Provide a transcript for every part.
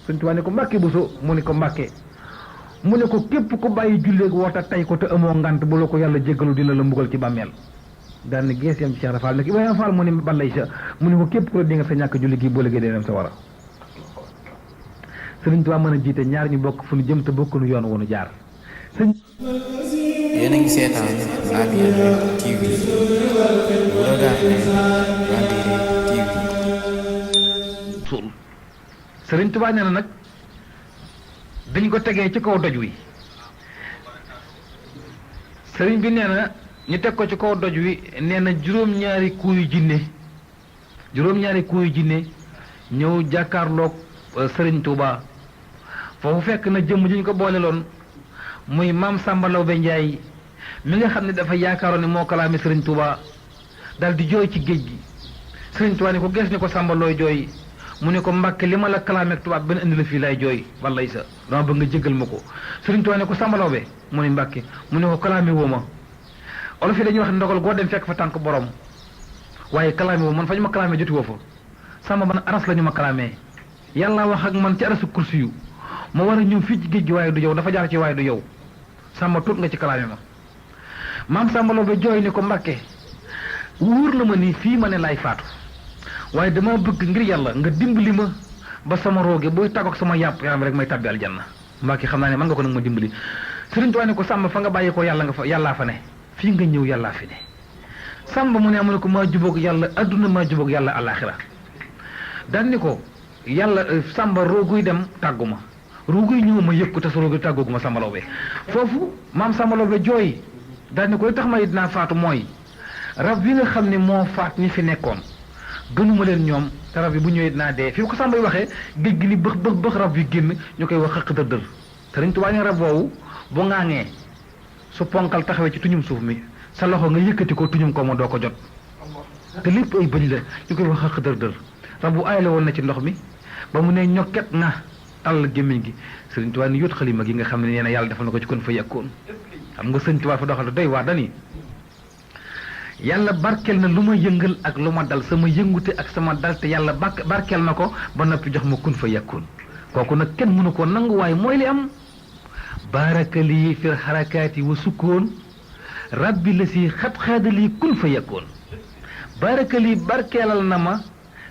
Sëriñ Tuubaa ne ko Mbàkke Buso mu ne ko Mbàkke mu ne ko képp ku bàyyi julleeg woota tay ko te amoo ngant bu la ko yàlla jéggalu dina la mbugal ci bàmmeel daan ne gees yam ci Cheikh Rafal ne ko Ibrahima Fall mu ne balay sa mu ne ko képp ku la di nga sa ñàkk julli gi boo liggéey dee dem sa war a Sëriñ Tuubaa mën a jiite ñaar ñu bokk fu ñu jëm te bokkuñu yoon wu ñu jaar yéen a ngi seetaan Labyrinth TV suul Sëriñ Tuubaa nee na nag dañ ko tegee ci kaw doj wi sëriñ bi nee na ñu teg ko ci kaw doj wi nee na juróom-ñaari kuuyu jinne ñëw jàkkaarloog Sëriñ Tuubaa foofu fekk na jëmm ji ñu ko boole loon muy maam Samba Lawbe Njaay mi nga xam ne dafa yaakaaroon ne moo kalaame Sëriñ Tuubaa dal di jooy ci géej gi Sëriñ Tuubaa ni ko gees ni ko Samba looy jooy mu ne ko Mbàkke li ma la kalaameeg tubaab benn indi la fii lay jooy wallay sa dama bëgg nga jéggal ma ko Sëriñ Tuubaa ne ko Samba Lawbe mu ne Mbàkke mu ne ko kalaame woo ma olof yi dañuy wax ndogal goo dem fekk fa tànk borom waaye kalaame woo man fa ñu ma kalaame joti woo fa Samba man aras la ñu ma kalaamee yàlla wax ak man ci arasu kursi yu ma war a ñëw fii ci géej gi waaye du yow dafa jaar ci waaye du yow Samba tuut nga ci kalaame ma maam Samba Lawbe jooy ni ko Mbàkke wóor na ma ni fii ma ne laay faatu waaye dama bëgg ngir yàlla nga dimbali ma ba sama rooge buy tàggoog sama yàpp yaram rek may tàbbi aljanna Mbàkke xam naa ne mën nga ko nag ma dimbali Sëriñ Tuubaa ne ko Samba fa nga bàyyi ko yàlla nga fa yàllaa fa ne fii nga ñëw yàllaa fi ne Samba mu ne amu ne ko maa jubóog yàlla adduna maa jubóog yàlla alaxira daan ni ko yàlla Samba rooguy dem tàggu ma rooguy ñëw ma yëg ko te sa rooguy tàggoogu ma Samba Lawbe foofu maam Samba Lawbe jooy daan ni ko li tax ma dinaa faatu mooy rab bi nga xam ne moo faat ñi fi nekkoon gënuma leen ñoom te rab yi bu ñëwee dinaa dee fi ko Samba yi waxee géej gi ni bëx bëx bëx rab yi génn ñu koy wax xëq dër Sëriñ Tuubaa ne rab woowu bu ŋaaŋee su ponkal taxawee ci tuñum suuf mi sa loxo nga yëkkati ko tuñum ko ma doo ko jot te lépp ay bëñ la ñu koy wax xëq dër rab bu aay la woon na ci ndox mi ba mu ne ñokket na tàll gémmiñ gi Sëriñ Tuubaa ni yóot xalima gi nga xam ne nee na yàlla defal na ko ci kon fa yàkkoon xam nga Sëriñ Tuubaa fa doxal doy waa dani yàlla barkeel na lu ma yëngal ak lu ma dal sama yëngute ak sama dal te yàlla barkeel na ko ba noppi jox ma kun fa yàkkoon kooku nag kenn mënu ko nangu waaye mooy li am baaraka lii fil xarakaati wa sukkoon rabbi la si xat-xaada lii kun fa yàkkoon baaraka lii barkeelal na ma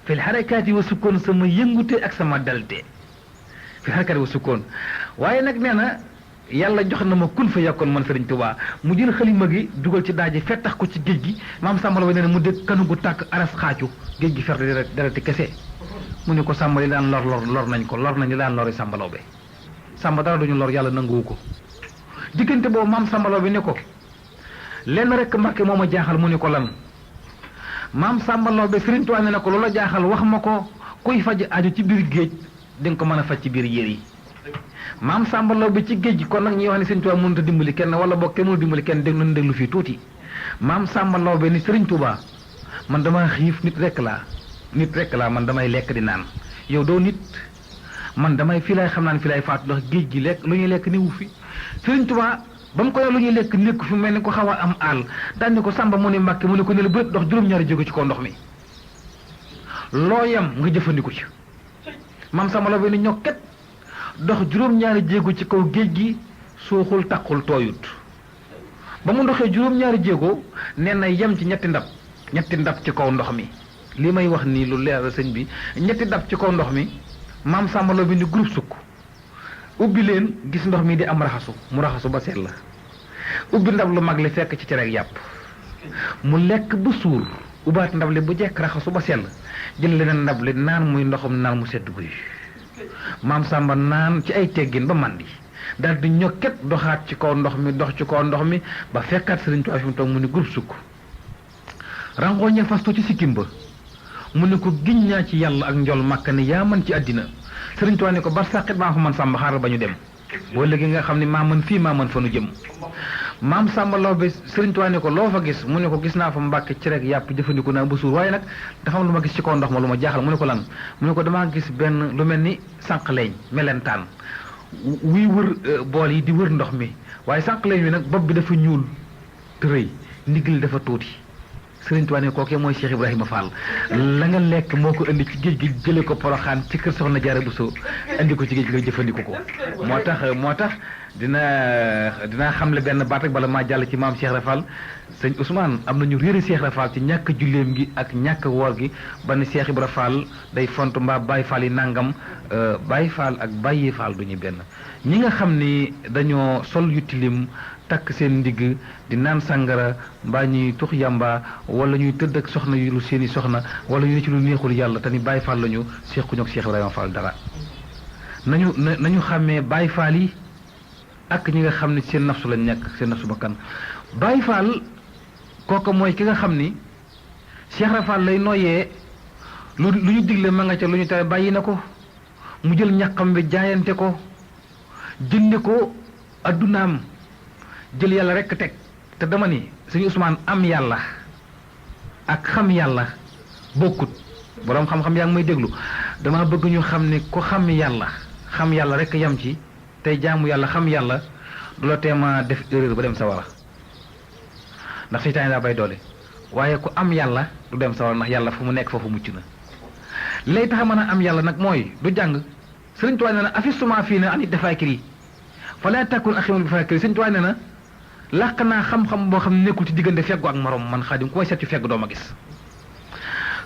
fil xarakaati wa sukkoon sama yëngute ak sama dalte fil xarakaati wa sukkoon waaye nag nee na yàlla jox na ma kun fa yàkkoon man Sëriñ Tuubaa mu jël xalima gi dugal ci daaji fettax ko ci géej gi maam Samba Lawbe nee na mu dégg kanu gu tàkk aras xaacu géej gi ferte dereti kese mu ne ko Samba li daan lor nañ ko lor nañ li daan lori Samba Lawbe Samba dara duñu lor yàlla nanguwu ko diggante boobu maam Samba Lawbe ne ko lenn rek Mbàkke moo ma jaaxal mu ne ko lan maam Samba Lawbe Sëriñ Tuubaa ne na ko loola jaaxal wax ma ko kuy faj aju ci biir géej di nga ko mën a faj ci biir yéer yi maam Samba Lawbe ci géej gi kon nag ñuy wax ne Sëriñ Tuubaa mënut a dimbali kenn wala boog kenn mënut dimbali kenn dégg nañu déglu fii tuuti maam Samba Lawbe ni Sëriñ Tuubaa man dama xiif nit rek laa man damay lekk di naan yow doo nit man damay fii laay xam naan fii laay faatu ndax géej gi lekk lu ñuy lekk ni wu fi Sëriñ Tuubaa ba mu ko yow lu ñuy lekk nekk fi mel ni ko xaw a am àll daan ni ko Samba mu ne Mbàkke mu ne ko ne la bëri dox juróom-ñaari jóge ci kaw ndox mi loo yem nga jëfandiku ci maam Samba Lawbe ni ñokket dox juróom-ñaari jéego ci kaw géej gi suuxul taqul tooyut ba mu ndoxee juróom-ñaari jéego nee na yem ci ñetti ndab ci kaw ndox mi li may wax nii lu leer sëñ bi ñetti ndab ci kaw ndox mi maam Samba Lawbe ni groupe sukk ubbi leen gis ndox mi di am raxasu mu raxasu ba seet la ubbi ndab lu mag li fekk ci cere ak yàpp mu lekk ba suur ubbaat ndab li bu jekk raxasu ba sell jël leneen ndab li naan muy ndoxum naan mu sedd guy maam Samba naan ci ay teggin ba màndi daal di ñokket doxaat ci kaw ndox mi dox ci kaw ndox mi ba fekkaat Sëriñ Tuubaa fi mu toog mu ni groupe sukk rangooñe fasto ci sikkim ba mu ne ko giñ naa ci yàlla ak njol màkk ne yaa man ci àddina Sëriñ Tuubaa ne ko bar sàqit maa fa man Samba xaaral ba ñu dem boo léegi nga xam ne maa mën fii maa mën fa nu jëm maam Samba Lawbe Sëriñ Tuubaa ne ko loo fa gis mu ne ko gis naa fa Mbàkke ci rek yàpp jëfandiku naa ba suur waaye nag dafa am lu ma gis ci kaw ndox ma lu ma jaaxal mu ne ko lan mu ne ko damaa gis benn lu mel ni sànq leeñ melentaan wuy wër bool yi di wër ndox mi waaye sànq leeñ wi nag bopp bi dafa ñuul te rëy ndigli dafa tuuti Sëriñ Tuubaa ne kookee mooy Cheikh Ibrahima Fall la nga lekk moo ko indi ci géej gi jële ko Poroxaan ci kër Soxna Jaara Buso indi ko ci géej gi nga jëfandiku ko moo tax dinaa xamle benn baat rek bala maa jàll ci maam Cheikh Ibra Fall sëñ Ousmane am na ñu réeri Cheikh Ibra Fall ci ñàkk julleem gi ak ñàkk woor gi ba ni Cheikh Ibra Fall day font mbaa Baye Fall yi nangam Baye Fall ak Baye Fall du ñu benn ñi nga xam ni dañoo sol yu tilim takk seen ndigg di naan sàngara mbaa ñuy tux yamba wala ñuy tëdd ak soxna yu lu seeni soxna wala ñu ne ci lu neexul yàlla te ni Baye Fall lañu sequñu ak Cheikh Ibrahima Fall dara nañu xàmmee Baye Fall yi ak ñi nga xam ne seen nafsu lañ nekk seen nafsu bakkan Baye Fall kooku mooy ki nga xam ni Cheikh Ibra Fall lay noyyee lu ñu digle ma nga ca lu ñu tere bàyyi na ko mu jël ñaqam bi jaayante ko jënde ko addunaam jël yàlla rekk teg te dama ni suñu Ousmane am yàlla ak xam yàlla bokkut boroom xam-xam yaa ngi may déglu dama bëgg ñu xam ne ko xam yàlla rekk yam ci tey jaamu yàlla xam yàlla du la teema def erreur ba dem sawara ndax seytaane daa bay doole waaye ku am yàlla du dem sawara ndax yàlla fu mu nekk foofu mucc na lay tax a mën a am yàlla nag mooy du jàng Sëriñ Tuubaa nee na afistuma fii na anit dafaakiri fala takun aximul bi faakiri Sëriñ Tuubaa nee na làq naa xam-xam boo xam ne nekkul ci diggante feggu ak morom man Xaadim ku may seet ci feggu doo ma gis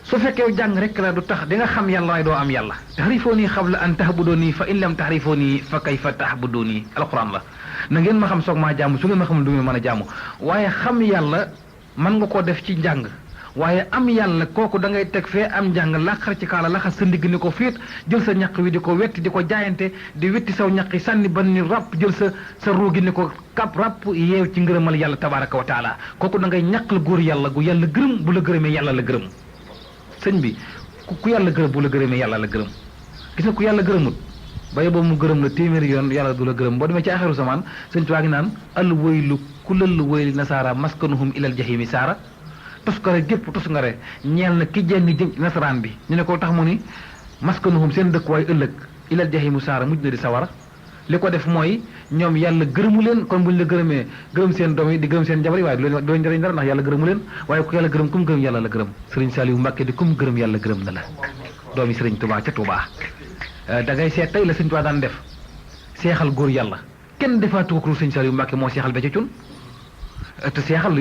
su fekkee jàng rek la du tax di nga xam yàlla waaye doo am yàlla taxrifooni qabla an tahbuduni fa in lam taxrifooni fa kayfa tahbuduni alquran la na ngeen ma xam soog maa jaamu su ngeen ma xamul du ngeen mën a jaamu waaye xam yàlla mën nga koo def ci njàng waaye am yàlla kooku da ngay teg fee am njàng laqar ci kaala laxas sa ndigg ni ko fiit jël sa ñaq wi di ko wetti di ko jaayante di wetti saw ñaq yi sànni ba ni ràpp jël sa ruugi ni ko kap ràpp yeew ci ngërëmal yàlla tabaraka wa taala kooku da ngay ñaq la góor yàlla gu yàlla gërëm bu la gërëmee yàlla la gërëm sëñ bi ku yàlla gërëm bu la gërëmee yàlla la gërëm gis nga ku yàlla gërëmut baye boobu mu gërëm la téeméeri yoon yàlla du la gërëm boo demee ci axiru samaan sëñ Tuubaa ngi naan al waylu kulal wayli nasaara maskanuhum ilal jahimi saara toskare gépp toskare ñeel na ki jenn jëm nasaraan bi ñu ne ko tax mu ni maskanuhum seen dëkkuwaay ëllëg ilal jahimu saara mujj na di sawara li ko def mooy ñoom yàlla gërëmu leen kon buñ la gërëmee gërëm seen doom yi di gërëm seen jabar yi waaye du leen jëriñ dara ndax yàlla gërëmu leen waaye ku yàlla gërëm kum gërëm yàlla la gërëm Sëriñ Saliou Mbàkke di kum gërëm yàlla gërëm na la doomi Sëriñ Tuubaa ca Tuubaa da ngay seet tey la Sëriñ Tuubaa daan def seexal góor yàlla kenn defaatu ko Sëriñ Saliou Mbàkke moo seexal ba ca cun te seexal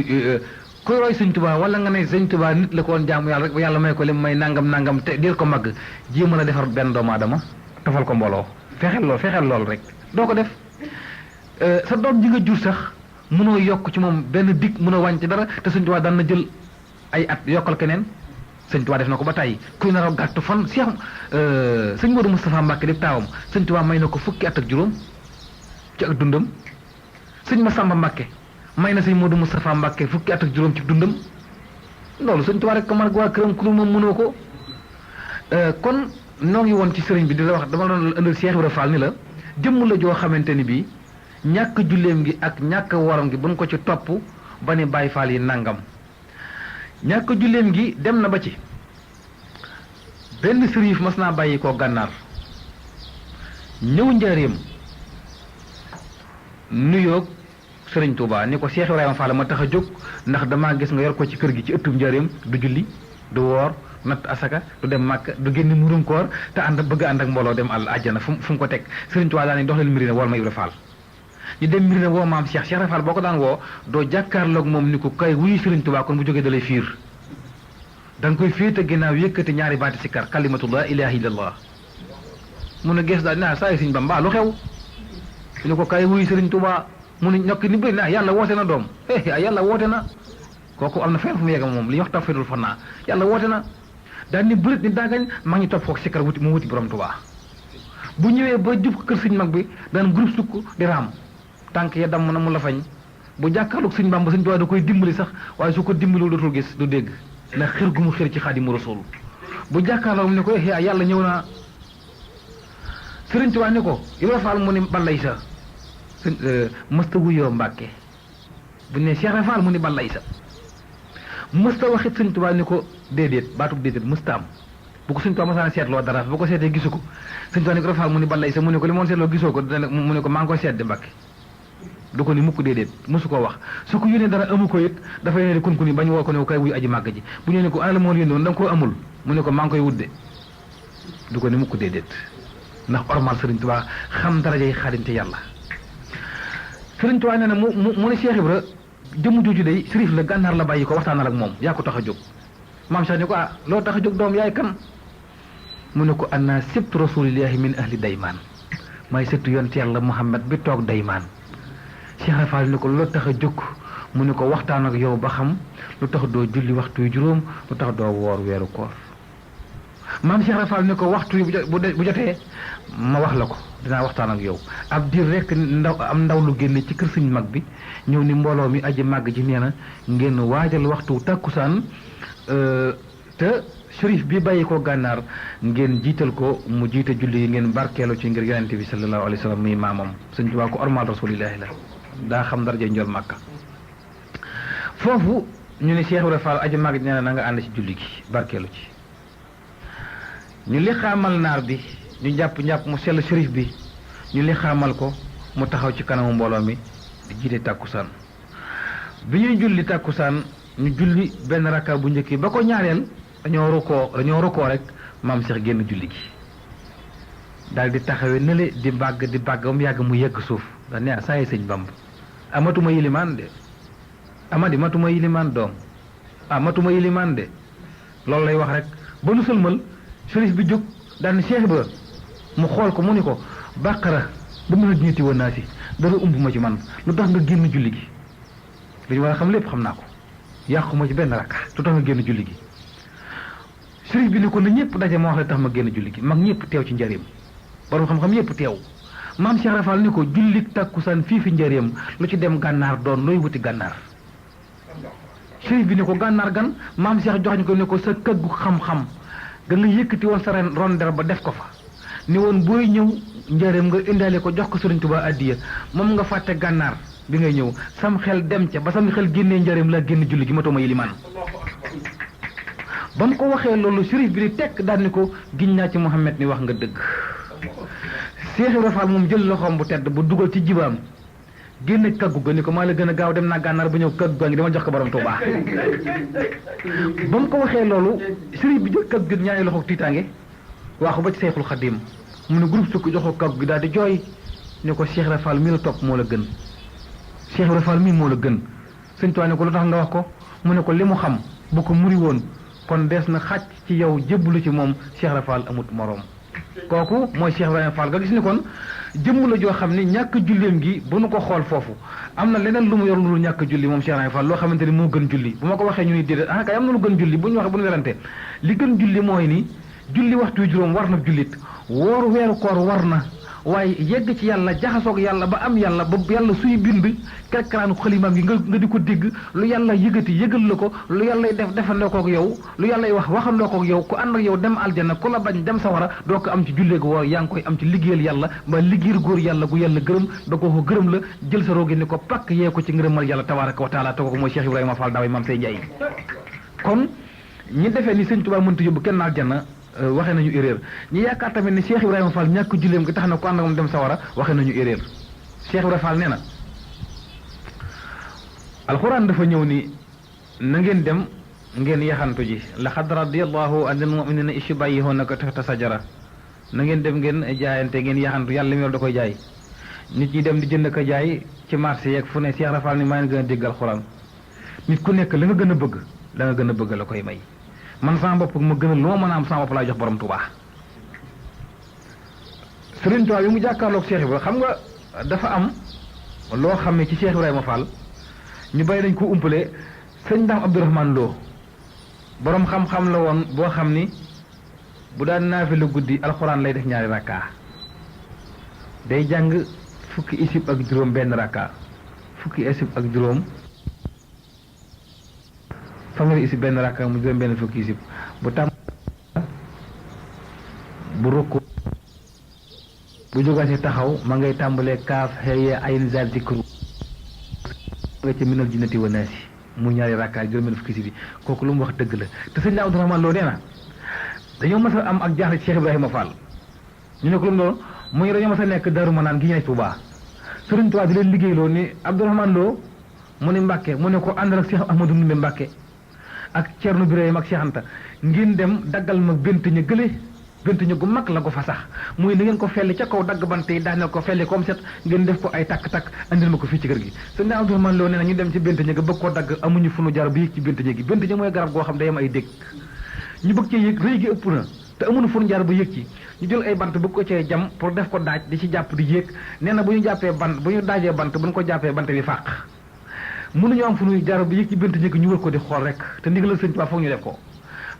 kuy roy Sëriñ Tuubaa wala nga ne Sëriñ Tuubaa nit la ko woon jaamu yàlla rek ba yàlla may ko lim may nangam te dir ko màgg jéem a defar benn doomu aadama tofal ko mbooloo fexeel lool rek doo ko def sa doom ji nga jur sax mënoo yokk ci moom benn dig mënoo wàññi ci dara te Sëriñ Tuubaa daan na jël ay at yokkal keneen Sëriñ Tuubaa def na ko ba tàyyi kuy nar a gàttu fan sëñ Modou Moustapha Mbacke di taawam Sëriñ Tuubaa may na ko fukki at ak juróom ci ak dundam sëñ Massamba Mbacke may na sëñ Modou Moustapha Mbacke fukki at ak juróom ci dundam loolu Sëriñ Tuubaa rek ko man waa këram ku dul moom mënoo ko kon noo ngi woon ci sëriñ bi di la wax dama la doon indil Cheikh Ibra Fall ni la jëmm la joo xamante ni bii ñàkk julleem gi ak ñàkk waram gi buñ ko ci topp ba ni Baay Faal yi nangam ñàkk julleem gi dem na ba ci benn sërif mas naa bàyyi koo gànnaar ñëw njaareem nuyoog Sëriñ Tuubaa ni ko Cheikh Ibrahima Fall ma tax a jóg ndax damaa gis nga yor ko ci kër gi ci ëttub njaareem du julli du woor natt asaka du dem màkk du génn murum koor te bëgg ànd ak mbooloo dem àll àjjana fu mu ko teg Sëriñ Tuubaa daan ni dox leen Mirina wool ma Ibra Fall ñu dem Mirina woo maam Cheikh Ibra Fall boo ko daan woo doo jàkkaarloog moom ni ko kay wuyu Sëriñ Tuubaa kon bu jógee da lay fiir da nga koy féete ginnaaw yëkkati ñaari baati sikkar kalimatu la ilaha illallah mun a gees daal naa saa yu Sëriñ Bamba lu xew ñu ko kay wuyu Sëriñ Tuubaa mu ne ñokki ni bëri naa yàlla woote na doom yàlla woote na kooku am na fenn fu mu yegg moom li ñuy wax tawfiidul fanaa yàlla woote na daal ni bërit ni daagañ maa ngi topp foog sikkar wuti mu wuti borom Tuubaa bu ñëwee ba jub kër sëñ mag bi daan groupe sukk di raam tànk ya damm na mu la fañ bu jàkkaarloog sëñ Bamba sëñ Tuubaa da koy dimbali sax waaye su ko dimbalul dootul gis du dégg ndax xir gu mu xir ci Xaadimu Rasuul bu jàkkaarloog ni ko yàlla ñëw naa Sëriñ Tuubaa ni ko Ibra Fall mu ni balay sa mësta wuyoo Mbàkke bu ne Cheikh Ibra Fall mu ni balay sa mësta waxit Sëriñ Tuubaa ni ko déedéet baatub déedéet mësta am bu ko Sëriñ Tuubaa masaan seetloo dara bu ko seetee gisu ko Sëriñ Tuubaa ni ko Ibra Fall mu ni balay sa mu ne ko li moon seetloo gisoo ko mu ne ko maa ngi koy seet de Mbàkke du ko ni mukk déedéet mosu koo wax su ko yónnee dara amu ko it dafay ne kun ni bañ woo ko ne ko kay wuy aji màgg ji bu ñu ne ko ana la moo yónnee woon da nga koo amul mu ne ko maa ngi koy wudde du ko ni mukk déedéet ndax ormal Sëriñ Tuubaa xam darajay xaadimte yàlla Sëriñ Tuubaa nee na mu ne Cheikh Ibra jëmm jooju day sërif la gànnaar la bàyyi ko waxtaanal ak moom yaa ko tax a jóg maam Cheikh ni ko loo tax a jóg doom yaay kan mu ne ko anna sibtu rasulillahi min ahli daymaan may sëttu yonent yàlla Muhammad bi toog daymaan Cheikh Rafal ni ko loo tax a jóg mu ne ko waxtaan ak yow ba xam lu tax doo julli waxtu yu juróom lu tax doo woor weeru koor maam Cheikh Rafal ni ko waxtu yi bu jotee ma wax la ko dinaa waxtaan ak yow ab diir rek ndaw lu génne ci kër suñu mag bi ñëw ni mbooloo mi aji màgg ji nee na ngeen waajal waxtu tàkkusaan te shérif bi bàyyi ko gànnaar ngeen jiital ko mu jiite julli yi ngeen barkeelu ci ngir yonente bi sallallahu alayhi wa sallam muy maamam Sëñ Tuubaa ko ormal rasulillahi la daa xam daraja njool màkka foofu ñu ne Cheikh Ibra Fall aji màgg ji nee na nga ànd ci julli gi barkeelu ci ñu li xaamal naar bi ñu jàpp mu sell shérif bi ñu li xaamal ko mu taxaw ci kanamu mbooloo mi di jiite tàkkusaan bi ñuy julli tàkkusaan ñu julli benn rakka bu njëkk ba ko ñaareel dañoo rukkoo rek maam Cheikh génn julli gi daal di taxawee nële di bàgg ba mu yàgg mu yegg suuf daal ne saa yi sëñ Bamb amatuma yilimaan de amadi matuma yilimaan doom matuma yilimaan de loolu lay wax rek ba nu sëlmal shérif bi jóg daal ni Cheikh Ibra mu xool ko mu ni ko bàqara ba mën a ñetti woon naa si dara umb ma ci man lu tax nga génn julli gi li ñu war a xam lépp xam naa ko yàquma ci benn rakka lu tax nga génn julli gi shérif bi ni ko na ñëpp daje ma wax la tax ma génn julli gi mag ñëpp teew ci njëriñ borom xam-xam yëpp teew maam Cheikh Rafal ni ko julli tàkkusaan fii fi njëriñ lu ci dem gànnaar doon looy wuti gànnaar shérif bi ni ko gànnaar gan maam Cheikh joxañ ko ni ko sa këggu xam-xam da nga yëkkati woon sa rondel ba def ko fa ni woon booy ñëw njëriñ nga indaale ko jox ko Sëriñ Tuubaa addiya moom nga fàtte gànnaar bi ngay ñëw sam xel dem ca ba sam xel génnee njëriñ la génn julli gi matuma yilimaan ba mu ko waxee loolu shérif bi ni tekk daal ni ko giñ naa ci Muhammad ni wax nga dëgg Cheikh Ibra Fall moom jël loxoom bu tedd bu dugal ci jibaam génne kaggu ga ni ko maa la gën a gaaw dem naa gànnaar ba ñëw kaggu gaa ngi dama jox ko borom Tuubaa ba mu ko waxee loolu shérif bi jël kaggu gi ñaari loxo tiitaange waaxu ba ci Seexul Xadiim mu ne groupe sukk joxo kaggu gi daal di jooy ni ko Cheikh Ibra Fall mi la topp moo la gën Cheikh Ibra Fall mii moo la gën Sëñ Tuubaa ne ko lu tax nga wax ko mu ne ko li mu xam bu ko muri woon kon des na xàcc ci yow jébbalu ci moom Cheikh Ibra Fall amut moroom kooku mooy Cheikh Ibrahima Fall nga gis ni kon jëmm la joo xam ni ñàkk julleem gi bu nu ko xool foofu am na leneen lu mu yor lu ñàkk julli moom Cheikh Ibrahima Fall loo xamante ni moo gën julli bu ma ko waxee ñu ni déedéet kay am na lu gën julli bu ñu waxee bu ñu werante li gën julli mooy ni julli waxtu juróom war na jullit woor weeru koor war na waaye yegg ci yàlla jaxasoog yàlla ba am yàlla ba yàlla suy bind kerkaraanu xalimaam gi nga di ko dégg lu yàlla yëgati yëgal la ko lu yàllay def defandoo koog yow lu yàllay wax waxandoo koog yow ku ànd ak yow dem aljana ku la bañ dem sawara doo ko am ci jullee gu woor yaa ngi koy am ci liggéeyal yàlla ba liggéeyal góor yàlla gu yàlla gërëm ba ko gërëm la jël sa roogi ni ko pakk yee ko ci ngërëmal yàlla tabaraka wa taala te ko mooy Cheikh Ibrahima Fall daaway maam say Njaay kon ñi defee ni Sëñ Tuubaa mënta yóbbu kenn aljana waxee nañu erreur ñi yaakaar tamit ni Cheikh Ibrahima Fall ñàkk julleem gi tax na ko ànd ak moom dem sawara waxee nañu erreur Cheikh Ibrahima Fall nee na alxuraan dafa ñëw ni na ngeen dem ngeen yaxantu ji laqad radiyallahu anil mu'minina is yubayyi'unaka tahta sajara na ngeen dem ngeen jaayante ngeen yaxantu yàlla mi da koy jaay nit ñi dem di jënd ko jaay ci marché yeeg fu ne Cheikh Ibrahima Fall ni maa ngi gën a dégg alxuraan nit ku nekk la nga gën a bëgg la nga gën a bëgg la koy may man sama bopp ma gën a lu ma mën a am sama bopp laa jox borom Tuubaa Sëriñ Tuubaa bi mu jàkkaarloog Cheikh Ibrahima xam nga dafa am loo xam ne ci Cheikh Ibrahima Fall ñu bàyyi dañ ko umpale sëñ Daam Abdourahmane Lo borom xam-xam la woon boo xam ni bu daan naafila guddi alxuraan lay def ñaari rakka day jàng fukki isib ak juróom benn rakka fukki isib ak juróom fanweeri isib benn rakka mu juróom benn fukki isib bu tàmm bu rukku bu jógaatee taxaw ma ngay tàmbalee kaaf xëye ayn zaal zikru nga ci minal jinnati wa naasi mu ñaari rakka juróom benn fukki isib bi kooku lu mu wax dëgg la te sëñ Abdourahmane Lo nee na dañoo mas a am ak jaaxle ci Cheikh Ibrahima Fall ñu ne ko lu mu doon muy dañoo mas a nekk Daaru Manaan gi ñëw Tuubaa Sëriñ Tuubaa di leen liggéeyloo ni Abdourahmane Lo mu ne Mbàkke mu ne ko àndal ak Cheikh Ahmadou Ndumbe Mbàkke ak Ceerno Birahim ak Cheikh Anta ngeen dem daggal ma bént ña gële bént ña gu mag la ko fa sax muy na ngeen ko felli ca kaw dagg bant yi daaneel ko felli comme set ngeen def ko ay takk-takk andil ma ko fii ci kër gi sëñ Abdourahmane Lo nee na ñu dem ci bént ña ga bëgg koo dagg amuñu fu nu jar bi yëg ci bént ña gi bént ña mooy garab goo xam day am ay dégg ñu bëgg cee yëg rëy gi ëpp na te amuñu fu nu jar ba yëg ci ñu jël ay bant bëgg ko cee jam pour def ko daaj di ci jàpp di yéeg nee na bu ñu jàppee bant bu ñu daajee bant bu ñu ko jàppee bant bi fàq mënuñu am fu ñuy jar ba yëg ci bént ña gi ñu wër ko di xool rek te ndigalal sëñ Tuubaa foog ñu def ko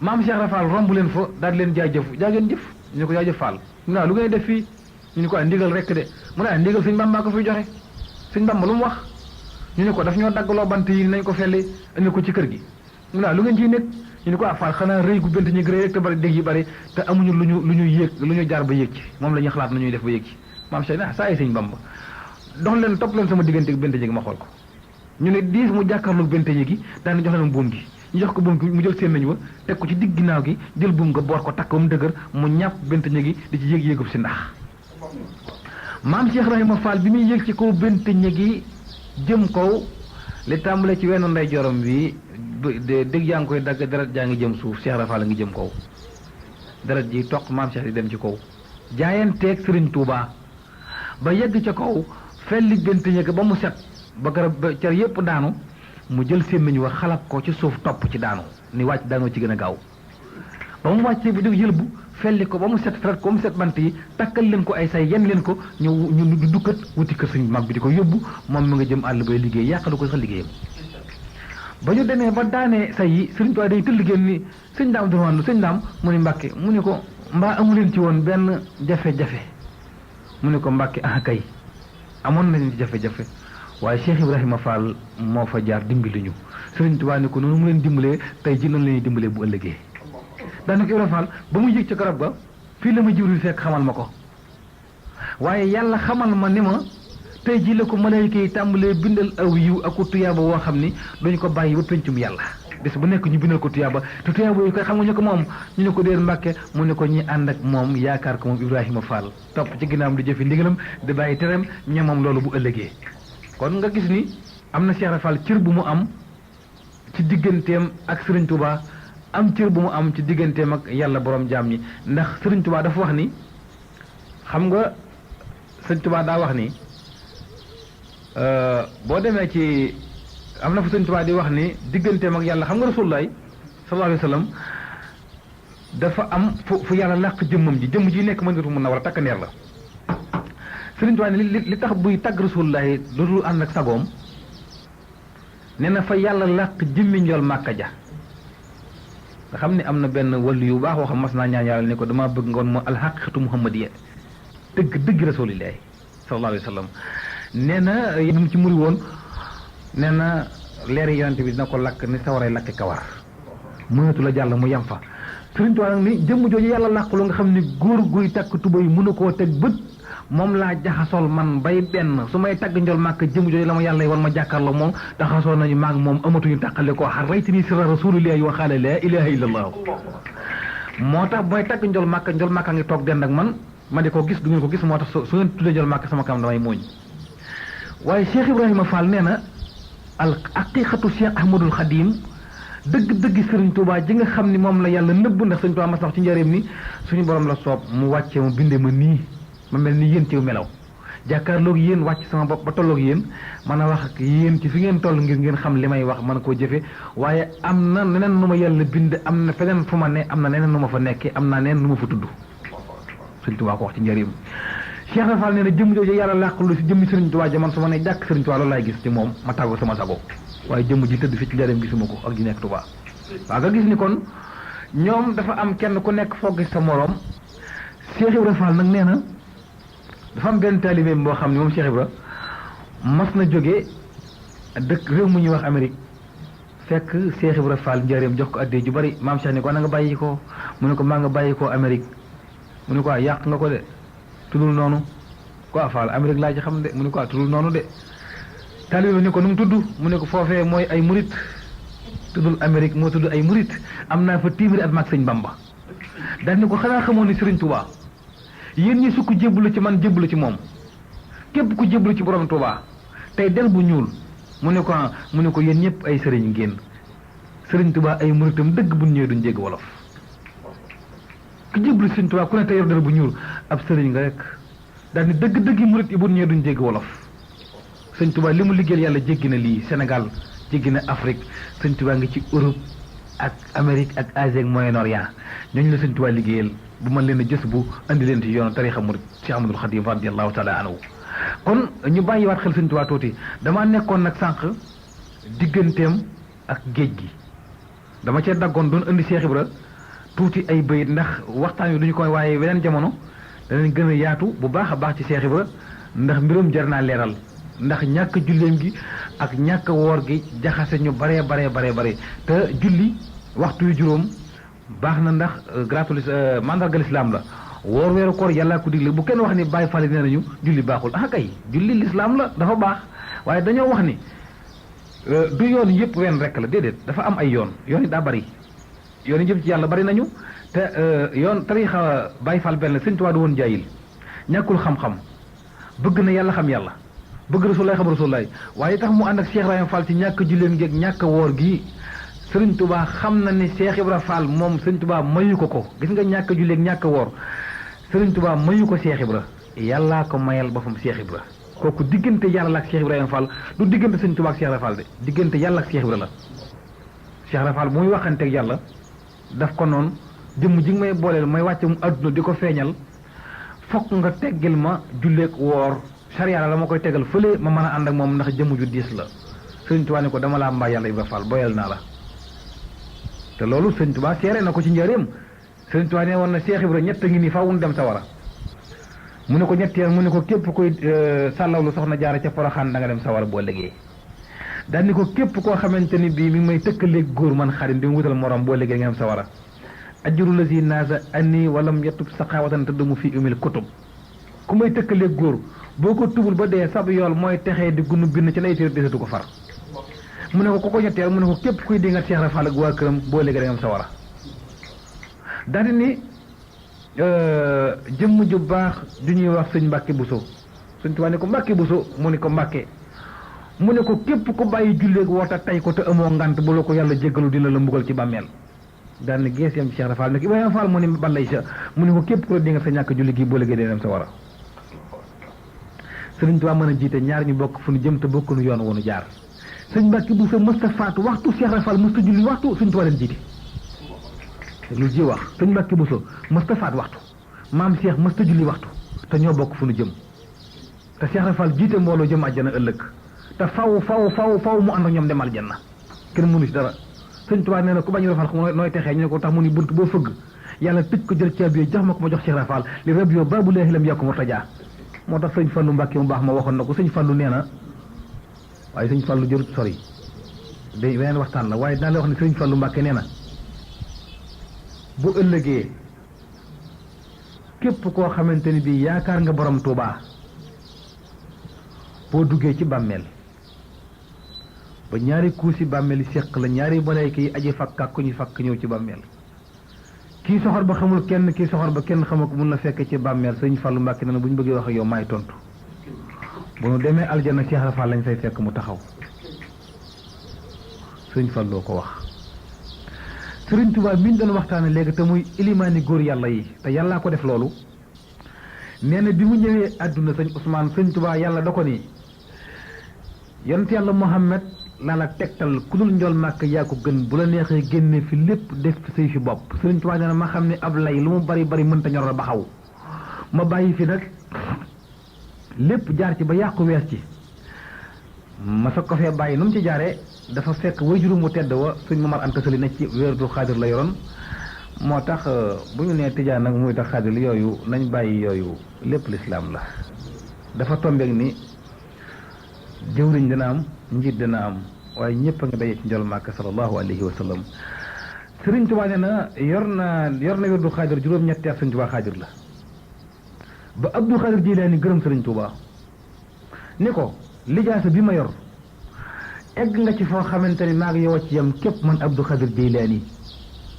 maam Cheikh Rafal romb leen fa daal di leen jaajëf jaageen jëf ñu ne ko jaajëf Fall mu ne lu ngay def fii ñu ne ko ndigal rek de mu ne ndigal sëñ Bamba ko fiy joxe sëñ Bamba lu mu wax ñu ne ko daf ñoo daggaloo bant yi nañ ko felli indi ko ci kër gi mu ne lu ngeen ciy nekk ñu ne ko Fall xanaa rëy gu bént ñi rëy rek te bari dégg yi bari te amuñu lu ñu yéeg lu ñu jaar ba yéeg ci moom la ñuy xalaat na ñuy def ba yéeg ci maam Cheikh na saa yi sëñ Bamba dox leen topp leen sama diggante ak bént ñi gi ma xool ko ñu ne diis mu jàkkaarloog bént ñi gi daana jox leen buum gi ñu jox ko buum gi mu jël seen nañu wa teg ko ci digg ginnaaw gi jël buum nga boor ko takk ba mu dëgër mu ñàpp bént ñi gi di ci yéeg-yéegub si ndax maam Cheikh Rahima Fall bi muy yéeg ci kaw bént ñi gi jëm kaw li tàmbale ci wenn ndey jorom bi dégg yaa ngi koy dagg deret jaa ngi jëm suuf Cheikh Rafal a ngi jëm kaw deret ji toq maam Cheikh di dem ci kaw jaayanteeg Sëriñ Tuubaa ba yegg ca kaw felli bént ñi gi ba mu set ba garab ba car yépp daanu mu jël sémmiñ wax xalab ko ci suuf topp ci daanu ni wàcc daanoo ci gën a gaaw ba mu wàccee bi di yëlbu felli ko ba mu set feret ko ba mu set bant yi takkal leen ko ay say yenn leen ko ñu du dukkat wuti kër sëñ mag bi di ko yóbbu moom mi nga jëm àll bay liggéey yàqalu ko sax liggéeyam ba ñu demee ba daanee say yi Sëriñ Tuubaa day tëll génn ni sëñ daam durwandu sëñ daam mu ni Mbàkke mu ni ko mbaa amuleen ci woon benn jafe-jafe mu ni ko Mbàkke ah kay amoon nañ ci jafe-jafe waaye Cheikh Ibrahima Fall moo fa jaar dimbali ñu Sëriñ Tuubaa ni ko noonu mu leen dimbalee tey ji noonu la ñuy dimbalee bu ëllëgee daanaka Ibrahima Fall ba mu yëg ca garab ga fii la ma Jibril fekk xamal ma ko waaye yàlla xamal ma ni ma tey ji la ko malayka yi tàmbalee bindal aw yiw ak ko tuyaaba woo xam ni duñu ko bàyyi ba pencum yàlla bés bu nekk ñu bindal ko tuyaaba te tuyaaba yi koy xam nga ñu ko moom ñu ne ko déer Mbàkke mu ne ko ñi ànd ak moom yaakaar ko moom Ibrahima Fall topp ci ginnaawam di jëfi ndigalam di bàyyi tereem ña moom loolu bu ëllëgee kon nga gis ni am na Cheikh Rafal cër bu mu am ci digganteem ak Sëriñ Tuubaa am cër bu mu am ci digganteem ak yàlla borom jaam ñi ndax Sëriñ Tuubaa dafa wax ni xam nga Sëriñ Tuubaa daa wax ni boo demee ci am na fu Sëriñ Tuubaa di wax ni digganteem ak yàlla xam nga Rasulullaah sallallahu alayhi wa sallam dafa am fu yàlla làq jëmmam ji nekk Madinatu Munawwara takkandeer la Sëriñ Tuubaa ne li tax buy tagg Rasulullaah dootul ànd ak sagoom nee na fa yàlla làq jëmmi njool Màkka ja nga xam ne am na benn wàllu yu baax woo xam mas naa ñaan yàlla ne ko dama bëgg ngoon moo alxaqiqatu muhammadiya dëgg Rasulullaah sallallahu alayhi wa sallam nee na bi mu ci muri woon nee na leeri yonente bi dina ko lakk ni sawaray lakk kawar mënatu la jàll mu yem fa Sëriñ Tuubaa nag ni jëmm jooju yàlla làq lu nga xam ne góor guy takk tuba yi mënu koo teg bët moom laa jaxasool man bay benn su may tagg njol màkk jëmm jooju la ma yàlla wan ma jàkkaarloo moom jaxasoo nañu maag moom amatuñu tàqale koo xar raytini sirra rasulillahi wa xaala laa ilaha illa allah moo tax mooy tagg njol màkk a ngi toog dend ak man ma di ko gis du ngeen ko gis moo tax su ngeen tuddee njol màkk sama kam damay muuñ waaye Cheikh Ibrahima Fall nee na al aqiqatu Cheikh Ahmadul Xadim dëgg Sëriñ Tuubaa ji nga xam ni moom la yàlla nëbb ndax Sëriñ Tuubaa mas wax ci njëriñ ni suñu borom la soob mu wàccee mu bindee ma nii ma mel ni yéen ciw melaw jàkkaarloog yéen wàcc sama bopp ba tolloog yéen mën a wax ak yéen ci fi ngeen toll ngir ngeen xam li may wax mën koo jëfe waaye am na neneen nu ma yàlla bind am na feneen fu ma ne am na neneen nu ma fa nekkee am naa neneen nu ma fa tudd Sëriñ Tuubaa ko wax ci njëriñ Cheikh Rafal nee na jëmm jooju yàlla làqulu si jëmmi Sëriñ Tuubaa ja man su ma ne jàkk Sëriñ Tuubaa loolu laay gis ci moom ma tàggu sama sago waaye jëmm ji tëdd fi ci njëriñ gisuma ko ak ji nekk Tuubaa waaw nga gis ni kon ñoom dafa am kenn ku nekk foog gis sa moroom Cheikh Ibrahima Fall nag nee na dafa am benn taalibeem boo xam ne moom Cheikh Ibra mas na jóge dëkk réew mu ñuy wax Amérique fekk Cheikh Ibra Fall njëriñam jox ko addee ju bari maam Cheikh ni ko na nga bàyyi ko mu ne ko maa nga bàyyi ko Amérique mu ne ko yàq nga ko de tuddul noonu quoi Fall Amérique laa ci xam de mu ne ko tuddul noonu de taalibe ni ko nu mu tudd mu ne ko foofee mooy ay murit tuddul Amérique moo tudd ay murit am naa fa téeméeri at maag sëñ Bamba daal ni ko xanaa xamoon ni Sëriñ Tuubaa yéen ñi sukk jébbalu ci man jébbalu ci moom képp ku jébbalu ci borom Touba tey del bu ñuul mu ne ko yéen ñëpp ay sëriñ ngeen sëriñ Touba ay muritam dëgg bu ñëwee duñ jégg wolof ku jébbalu sëriñ Touba ku ne tey yor del bu ñuul ab sëriñ nga rek daal ni dëgg-dëgg yi murit yi bu ñëwee duñ jégg wolof sëriñ Touba li mu liggéeyal yàlla jéggi na lii Sénégal jéggi na Afrique sëriñ Touba ngi ci Europe ak Amérique ak Asie ak Moyen-Orient ñooñu la sëriñ Touba liggéeyal bu mën leen a jës bu andi leen ci yoonu tarixa murit Cheikh Ahmadul Khadim radiyallahu taala anhu kon ñu bàyyiwaat xel sëriñ Touba tuuti damaa nekkoon nag sànq digganteem ak géej gi dama cee daggoon doon indi Cheikh Ibra tuuti ay bayit ndax waxtaan wi duñu ko waaye weneen jamono danañ gën a yaatu bu baax a baax ci Cheikh Ibra ndax mbirum jar naa leeral ndax ñàkk julleem gi ak ñàkk woor gi jaxase ñu bare te julli waxtu yu juróom baax na ndax gratul mandargal islam la woor weeru koor yàllaa ko digle bu kenn wax ni bàyyi fali nee nañu julli baaxul kay julli lislaam la dafa baax waaye dañoo wax ni du yoon yëpp wenn rekk la déedéet dafa am ay yoon yi daa bari yoon yi jëm ci yàlla bari nañu te yoon tariixa bàyyi fal benn Sëñ Tuubaa du woon jaayil ñàkkul xam-xam bëgg na yàlla xam yàlla bëgg rasulaay xam rasulaay waaye tax mu ànd ak Cheikh Ibrahima Fall ci ñàkk julleem gi ak ñàkk woor gi Sëriñ Tuubaa xam na ni Cheikh Ibrahima Fall moom Sëriñ Tuubaa mayu ko gis nga ñàkk julleeg ñàkk woor Sëriñ Tuubaa mayu ko Cheikh Ibra yàllaa ko mayal boppam Cheikh Ibra kooku diggante yàlla ak Cheikh Ibrahima Fall du diggante Sëriñ Tuubaa ak Cheikh Ibrahima Fall de diggante yàlla ak Cheikh Ibra la Cheikh Ibrahima Fall bu muy waxanteeg yàlla daf ko noonu jëmm ji nga may booleel may wàcce mu àdduna di ko feeñal fokk nga teggil ma julleeg woor sariya la ma koy tegal fële ma mën a ànd ak moom ndax jëmm ju diis la Sëriñ Tuubaa ni ko dama laa mbaa yàlla Ibrahima Fall boyal naa la te loolu Sëriñ Tuubaa seere na ko ci njëriñam Sëriñ Tuubaa ne woon na Cheikh Ibra ñett ngi nii faaw dem sawara mu ne ko ñetteel mu ne ko képp koy sàllawlu soxna jaara ca Poroxaan da nga dem sawara boo liggéey daal ni ko képp koo xamante ni bii mi ngi may tëkkaleeg góor man xarit di mu wutal morom boo liggéey nga dem sawara ajuru la si naasa anni walam yatub saqaawatan te dumu fi umil kutub ku may tëkkaleeg góor boo ko tubul ba dee sab yool mooy texee di gunu bind ci lay téer desatu ko far mu ne ko ñetteel mu ne ko képp kuy dingat Cheikh Ibra Fall ak waa këram boo liggéey da nga dem sawara daal di ni jëmm ju baax du ñuy wax sëñ Mbàkke Buso sëñ Tuubaa ne ko Mbàkke Buso mu ne ko Mbàkke mu ne ko képp ku bàyyi julleeg woota tay ko te amoo ngant bu la ko yàlla jéggalu dina la mbugal ci bàmmeel daal ni gees yam ci Cheikh Ibra Fall ne Ibrahima Fall mu ne balay sa mu ne ko képp ku la di nga sa ñàkk julli gi boo liggéey dina dem sa wara sëriñ Tuubaa mën a jiite ñaar ñu bokk fu ñu jëm te bokkuñu yoon woonu jaar sëñ Mbàkke Buso mësta faatu waxtu Cheikh Ibra Fall mësta julli waxtu sëñ Tuubaa leen jiite lu ji wax sëñ Mbàkke Buso mësta faat waxtu maam Cheikh mësta julli waxtu te ñoo bokk fu nu jëm te Cheikh Ibra Fall jiite mbooloo jëm àjjana ëllëg te faw mu ànd ak ñoom dem aljanna kenn mënu ci dara sëñ Tuubaa nee na ku bañ Ibra Fall xam nooy texee ñu ne ko tax mu ni bunt boo fëgg yàlla tëj ko jël caabi jox ma ko ma jox Cheikh Ibra Fall li rab yoo baabu leexi lam yàkku murtajaa moo tax sëñ Fallu Mbàkke mu baax ma waxoon na ko sëñ Fallu nee na waaye sëñ Fallu jërut sori day beneen waxtaan la waaye dinaa la wax ne sëñ Fallu Mbàkke nee na bu ëllëgee képp koo xamante ni bii yaakaar nga borom Tuubaa boo duggee ci bàmmeel ba ñaari kuusi bàmmeel yi séq la ñaari malayka yi aji fakk ak ku ñu fakk ñëw ci bàmmeel kii soxor ba xamul kenn kii soxor ba kenn xamul ko mun na fekk ci bàmmeel sëñ Fallu Mbàkke na bu ñu bëggee wax ak yow maay tontu bu nu demee aljana Cheikh Ibra Fall lañ fay fekk mu taxaw sëñ Falloo ko wax Sëriñ Tuubaa mi ñu doon waxtaane léegi te muy ilimaani góor yàlla yi te yàllaa ko def loolu nee na bi mu ñëwee àdduna sëñ Ousmane sëñ Tuubaa yàlla da ko ni yonent yàlla Muhammad laa la tegtal ku dul njool màkk yaa ko gën bu la neexee génne fi lépp def fi say fi bopp Sëriñ Tuubaa nee na ma xam ne ab lay lu mu bari bari mënta ñor la ba xaw ma bàyyi fi nag lépp jaar ci ba yàqu wees ci ma sa ko fee bàyyi nu mu ci jaaree dafa fekk way juróom mu tedd wa suñ Mamar Anta Sali nekk ci wérdu xaadir la yoroon moo tax bu ñu nee tijaan nag muy tax xaadir yooyu nañ bàyyi yooyu lépp lislaam la dafa tombeek ni jëwriñ dina am njiit dina am waaye ñëpp a nga daje ci njol Màkka sallallahu alayhi wa sallam Sëriñ Tuubaa nee na yor na wérdu xaadir juróom-ñetti at Sëriñ Tuubaa xaadir la ba Abdul Xaadir Jilaani gërëm Sëriñ Tuubaa ni ko lijaasa bi ma yor egg nga ci foo xamante ni maa ngi yow ci yam képp man Abdul Xaadir Jilaani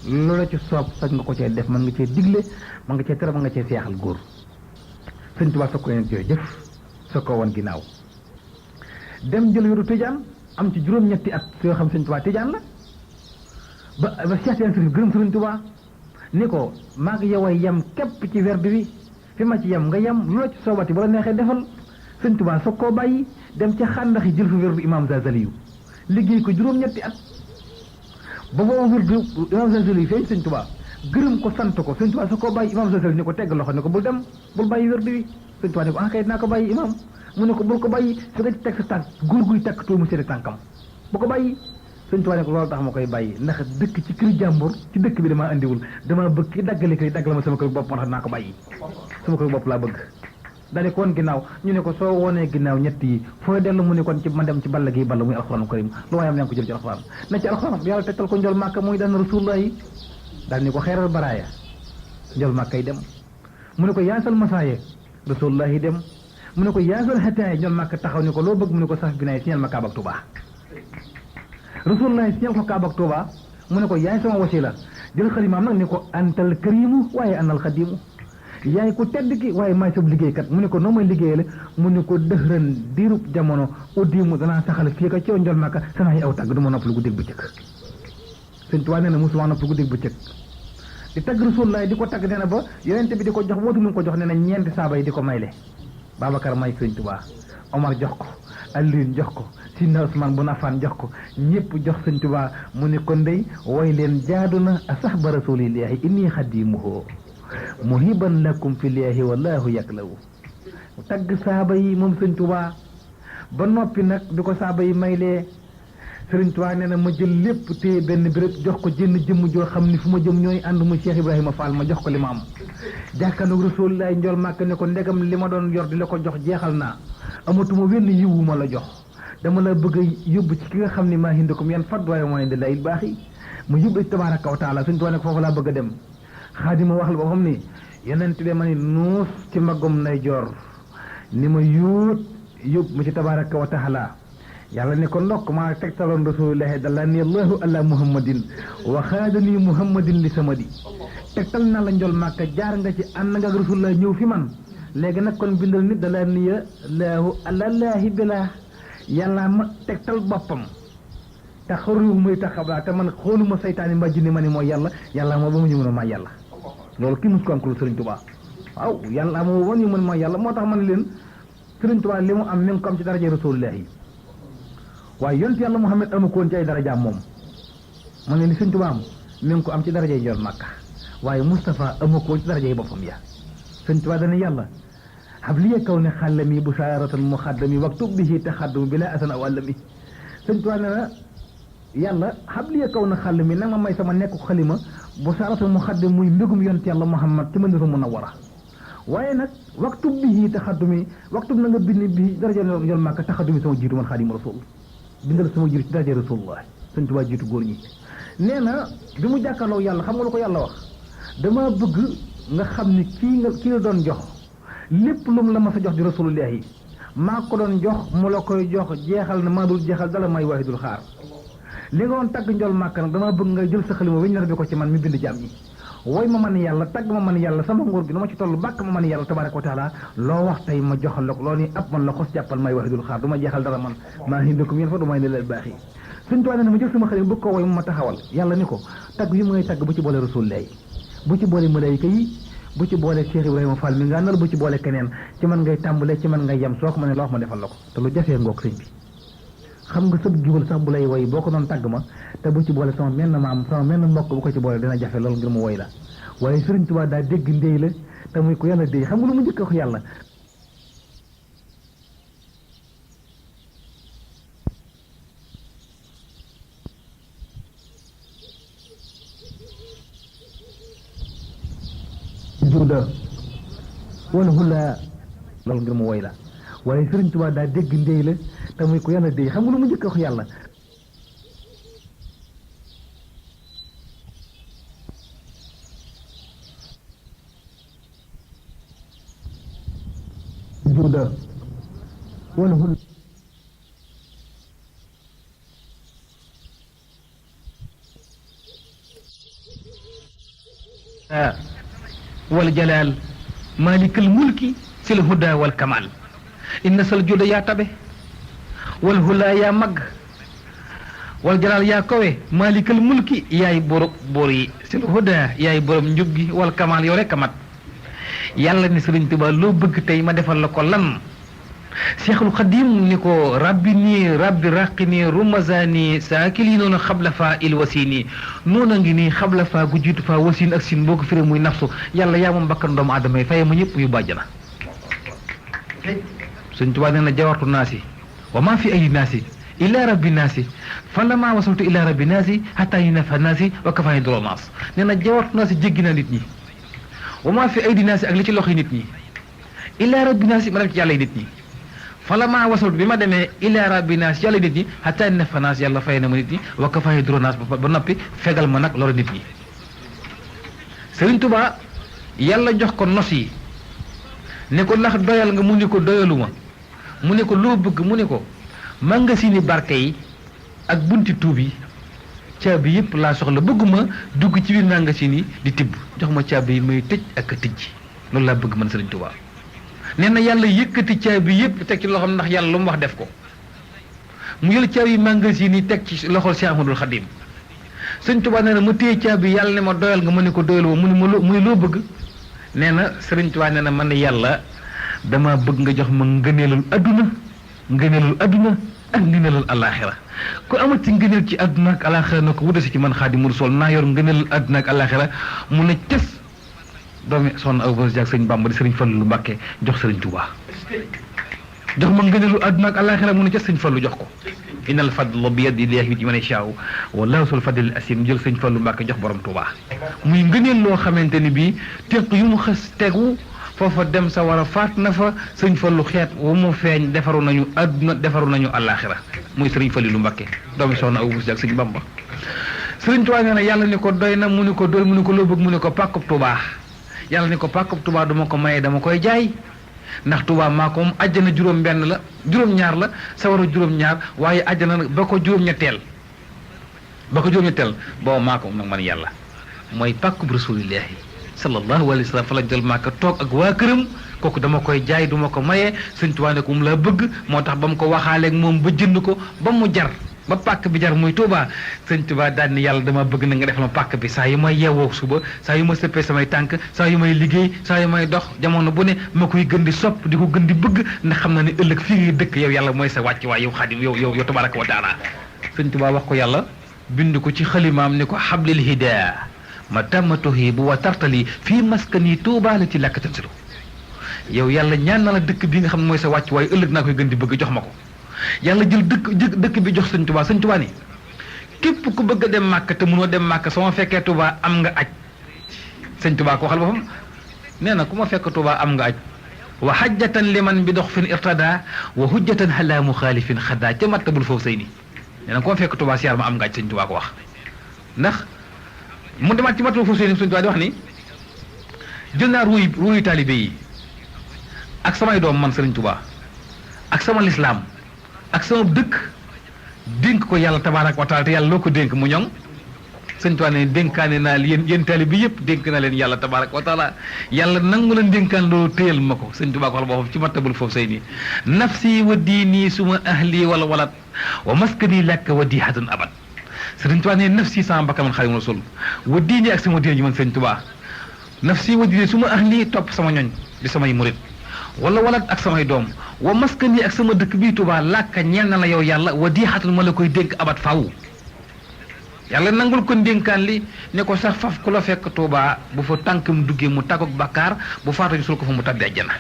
loola ci soob sañ nga ko cee def man nga cee digle man nga cee tere man nga cee seexal góor Sëriñ Tuubaa soog ko ne jërëjëf sa ko woon ginnaaw dem jël yoru tijaan am ci juróom-ñetti at yoo xam sëñ Tuubaa tijaan la ba Cheikh Tidiane Chérif gërëm sëriñ Tuubaa ni ko maa ngi yow a yem képp ci werd bi fi ma ci yem nga yem lu la ci soobati bu la neexee defal sëñ Tuubaa soog koo bàyyi dem ca xàndax yi jël fa werdu imaam Zazali yu liggéey ko juróom-ñetti at ba boobu werdu imaam Zazali yu feeñ sëñ Tuubaa gërëm ko sant ko sëñ Tuubaa soog koo bàyyi imaam Zazali ni ko tegg loxo ni ko bul dem bul bàyyi werdu wi sëñ Tuubaa ni ko kay dinaa ko bàyyi imaam mu ne ko bul ko bàyyi fi nga ci teg sa tànk góor guy takk too mu seeti tànkam bu ko bàyyi sëñ Tuubaa ne ko loolu tax ma koy bàyyi ndax dëkk ci kër jàmbur ci dëkk bi damaa andiwul damaa bëgg ki daggale kër daggal ma sama kër bopp moo tax naa ko bàyyi sama kër bopp laa bëgg daal ko woon ginnaaw ñu ne ko soo woonee ginnaaw ñett yi fooy dellu mu ne kon ci ma dem ci balla gi balla muy alxuraanu karim lu waayam yaa ngi ko jël ci alxuraan na ci alxuraan yàlla tegtal ko njol màkka muy daan rasulullah yi daal ni ko xeeral baraaya njol màkka yi dem mu ne ko yaasal masaaye rasulullah yi dem mu ne ko yaasal xataay njol màkka taxaw ni ko loo bëgg mu ne ko saf bi naay siñal ma Kaaba ak Tuubaa rasulullah siñal ko Kaaba ak Tuubaa mu ne ko yaay sama wasila jël xalimaam nag ni ko antal karimu waaye anal xadimu yaay ko tedd ki waaye maay sab liggéeykat mu ne ko noo may liggéeyale mu ne ko dëxëran diirub jamono uddimu danaa saxal fii ka ci njol màkka sanaa yi aw tàgg du ma nopp lu guddeeg bëccëg sëñ Tuubaa nee na musuma nopp lu guddeeg bëccëg di tagg rasulullah di ko tagg nee na ba yonente bi di ko jox wootu mu ko jox nee na ñeenti saaba yi di ko mayle Babacar may sëñ Tuubaa Omar jox ko Alioune jox ko Sidna Usmaan bu Nafaan jox ko ñëpp jox sëñ Tuubaa mu ne ko ndey way leen jaadu na asahba rasulillahi inni xadimuhu muhiban lakum fi lillahi wallahu yaklawu tagg saaba yi moom sëñ Tuubaa ba noppi nag bi ko saaba yi maylee sëriñ Tuubaa nee na ma jël lépp te benn béréb jox ko jënn jëmm joo xam ni fu ma jëm ñooy ànd mu Cheikh Ibrahima Fall ma jox ko li ma am jàkkaarloog Rasulullah njool màkk ne ko ndegam li ma doon yor di la ko jox jeexal naa amatuma wenn yiwu ma la jox dama la bëgg a yóbbu ci ki nga xam ne maa hindakum yan fad waaye moo ne di lay baax yi mu yóbbu tabaaraka wa taala sëriñ Tuubaa ne ko foofu laa bëgg a dem xaadima wax la boo xam ni yeneen bi ma ni nuus ci maggum nay joor ni ma yuut yóbbu mu ci tabaaraka wa taala yàlla ne ko ndokk maa tegtaloon rasulillahi dalla ni allahu ala muhammadin wa xaadani muhammadin li samadi tegtal naa la njol màkka jaar nga ci ànd nga ak rasulullah ñëw fi man léegi nag kon bindal nit dalla ni laahu alallaahi bilaa yàlla ma tegtal boppam te xaru muy taxablaa te man xooluma saytaani mbàjj ni ma ni mooy yàlla yàlla moo ba mu ñu mën a maa yàlla loolu kii mus ko am ko Sëriñ Tuubaa waaw yàlla moo ba ñu mën mooy yàlla moo tax man leen Sëriñ Tuubaa li mu am mi ngi ko am ci daraja rasulillahi waaye yonent yàlla Muhammad amu ko woon ci ay darajaam moom ma ne li Sëriñ Tuubaa am mi ngi ko am ci darajay njool Màkka waaye Moustapha amu ko woon ci darajay boppam ya Sëriñ Tuubaa dana yàlla habliya kaw ne xàllami bu saaratan muxaddami waktub bihi taxaddum bila asan aw allami Sëriñ Tuubaa ne na yàlla habliya kaw na xàllami nag ma may sama nekku xalima bu saaratan muxaddami muy mbégum yonent yàlla Muhammad ci Madinatu Munawwara waaye nag waktub bihi taxaddumi waktub na nga bind bi daraja njool Màkka taxaddumi sama jiitu man Xaadimu Rasuul bindal sama jiitu ci daraja Rasulullah Sëriñ Tuubaa jiitu góor ñi nee na bi mu jàkkaarloo yàlla xam nga lu ko yàlla wax dama bëgg nga xam ni kii la doon jox lépp lu mu la ma sa jox di Rasulullah yi maa ko doon jox mu la koy jox jeexal na maa dul jeexal dala may waahidul xaar li nga doon tagg njool Màkka nag dama bëgg nga jël sa xalima weñ nar bi ko ci man mi bind jaam ñi woy ma man yàlla tagg ma man yàlla sama nguur gi nu ma ci toll bàkk ma man yàlla tabaaraka wa taala loo wax tey ma joxal la ko loo ni ab man la xos jàppal may waahidul xaar du ma jeexal dara man maa hindakum yéen fa du may ne leen baax yi Sëriñ Tuubaa ne ma jël sama xalima bëgg ko woy ma taxawal yàlla ni ko tagg yi may tagg bu ci boole Rasulullah bu ci boole malaayika yi bu ci boole Cheikh Ibrahima Fall mi nga nar bu ci boole keneen ci man ngay tàmbale ci man ngay yem soo ko ma ne loo wax ma defal la ko te lu jafee ngoog sëñ bi xam nga sëb jubal sax bu lay woy boo ko doon tàgg ma te bu ci boole sama menn maam sama menn mbokk bu ko ci boole dina jafe loolu ngir mu woy la waaye Sëriñ Tuubaa daa dégg ndéy la te muy ko yàlla déy xam nga lu mu njëkk wax yàlla juuda wala hula loolu ngir mu woy la waaye Sëriñ Tuubaa daa dégg ndéy la te muy ko yàlla déy xam nga lu mu njëkk wax yàlla juuda wala hula wal jalaal maalikal mulki sil huda wal kamal inna sal juda yaa tabe wal hula yaa mag wal jalaal yaa kowe maalikal mulki yaay boor yi sil huda yaay borom njub gi wal kamaal yow rek mat yàlla ni Sëriñ Tuubaa loo bëgg tey ma defal la ko lan Seexul Xadim ni ko rabbi nii rabbi raqi nii rumazani saakili noonu xabla faa il wasini noonu a ngi nii xabla faa gu jiitu faa wasin ak sin boo ko firee muy nafsu yàlla yaa moom bakkan doomu aadama yi faye ma ñëpp yu bàjjana Sëriñ Tuubaa nee na jawartu naasi wa maa fi ay naasi ila rabbi naasi fa lama wasaltu ila rabbi naasi hatta yunafa naasi wa kafaani doro naas nee na jawartu naasi jéggi na nit ñi wa maa fi aydi naasi ak li ci loxoy nit ñi ila rabbi naasi ma dem ci yàlla nit ñi fa lama wasaltu bi ma demee ila rabbi naasi yàlla nit ñi hatta yunafa naasi yàlla fay na ma nit ñi wa kafaani doro naas ba noppi fegal ma nag loolu nit ñi Sëriñ Tuubaa yàlla jox ko nos yi ne ko ndax doyal nga mu ne ko doyaluma mu ne ko loo bëgg mu ne ko mangasini barke yi ak bunti tuub yi caabi yëpp laa soxla bëgguma dugg ci biir mangasin yi di tibb jox ma caabi yi may tëj ak a tijj loolu laa bëgg man Sëriñ Tuubaa nee na yàlla yëkkati caabi yëpp teg ci loxoom ndax yàlla lu mu wax def ko mu jël caabi mangasin yi teg ci loxol Cheikh Ahmadul Xadim Sëriñ Tuubaa nee na mu téye caabi yàlla ne ma doyal nga ma ne ko doyaloo mu ne ma muy loo bëgg nee na Sëriñ Tuubaa nee na man yàlla dama bëgg nga jox ma ngëneelul adduna ak ngëneelul alaxira ku amati ngëneel ci adduna ak alaxira na ko wutasi ci man Xaadimu Rasuul naa yor ngëneelul adduna ak alaxira mu ne cës doomi soxna Awa Bousso Diack sëñ Bamba di sëriñ Fallu Mbàkke jox Sëriñ Tuubaa jox ma ngëneelul adduna ak alaxira mu ne cës sëñ Fallu jox ko innal fadla bi yadillahi yu'tiihi man yashaa'u wallaahu zul fadlil asiim jël sëñ Fallu Mbàkke jox borom Tuubaa muy ngëneel loo xamante ni bii teq yu mu xës tegu foofa dem sa war a faat na fa sëñ Fallu xeet wu mu feeñ defaru nañu adduna defaru nañu alaxira muy sëriñ Fallilu Mbàkke doomi soxna Awa Bousso Diack sëñ Bamba Sëriñ Tuubaa nee na yàlla ni ko doy na mu ni ko doy mu ni ko loo bëgg mu ni ko pàkkub Tuubaa yàlla ni ko pàkkub Tuubaa duma ko maye dama koy jaay ndax Tuubaa maa ko moom àjjana juróom-benn la juróom-ñaar la sawara juróom-ñaar waaye àjjana ba ko juróom-ñetteel booba maa ko moom nag man yàlla mooy pàkkub rasulillahi sallallahu alayhi wa sallam fa la jël Màkka toog ak waa këram kooku dama koy jaay duma ko maye Sëriñ Tuubaa ne ko mu la bëgg moo tax ba mu ko waxaaleeg moom ba jënd ko ba mu jar ba pàkk bi jar muy Tuubaa Sëriñ Tuubaa daal ni yàlla dama bëgg na nga defal ma pàkk bi saa yu may yeewoo suba saa yu ma sëppee samay tànk saa yu may liggéey saa yu may dox jamono bu ne ma koy gën di sopp di ko gën di bëgg ndax xam na ne ëllëg fii ngay dëkk yow yàlla mooy sa wàcc waay yow Xaadim yow tabaraka wa taala Sëriñ Tuubaa wax ko yàlla bind ko ci xalimaam ni ko hablil hidaa ma tàmmatuhi bu wa tartali fii maskani Tuubaa la ci làkk tansilu yow yàlla ñaan na la dëkk bi nga xam ne mooy sa wàcc waaye ëllëg naa koy gën di bëgg jox ma ko yàlla jël dëkk bi jox Sëriñ Tuubaa ni képp ku bëgg a dem Màkka te mënoo dem Màkka soo ma fekkee Tuubaa am nga aj Sëriñ Tuubaa ko waxal boppam nee na ku ma fekk Tuubaa am nga aj wa hajjatan liman bi dox fin irtada wa hujjatan ala muxaalifin xaddaa ca mattabul foofu sëy ni nee na ku ma fekk Tuubaa siyaar ma am nga aj Sëriñ Tuubaa ko wax ndax mu demaat ci mattabul foofu sëy ni Sëriñ Tuubaa di wax ni jël naa ruuyu taalibe yi ak samay doom man Sëriñ Tuubaa ak sama lislaam ak sama dëkk dénk ko yàlla tabaaraka wa taala te yàlla loo ko dénk mu ñoŋ Sëriñ Tuubaa ne dénkaane naa yéen taalibe bi yëpp dénk na leen yàlla tabaaraka wa taala yàlla nangu leen dénkaan loolu téyal ma ko Sëriñ Tuubaa ko wax boppam ci mattabul foofu say nii nafsi wa diini suma ahli wala walat wa maskani lakka wa dihatun abad Sëriñ Tuubaa ne nafsi sama bakkan man Xaadimu Rasuul wa diini ak sama diine ji man Sëriñ Tuubaa nafsi wa diini suma ahli topp sama ñoñ di samay murit wala walat ak samay doom wa maskani ak sama dëkk bii Tuubaa làkka ñeel na la yow yàlla wa diixatul ma la koy dénk abat faw yàlla nangul ko ndénkaan li ne ko sax faf ku la fekk Tuubaa bu fa tànkam duggee mu tàggoog bàkkaar bu faatu ñu sul ko fa mu tabbi àjjana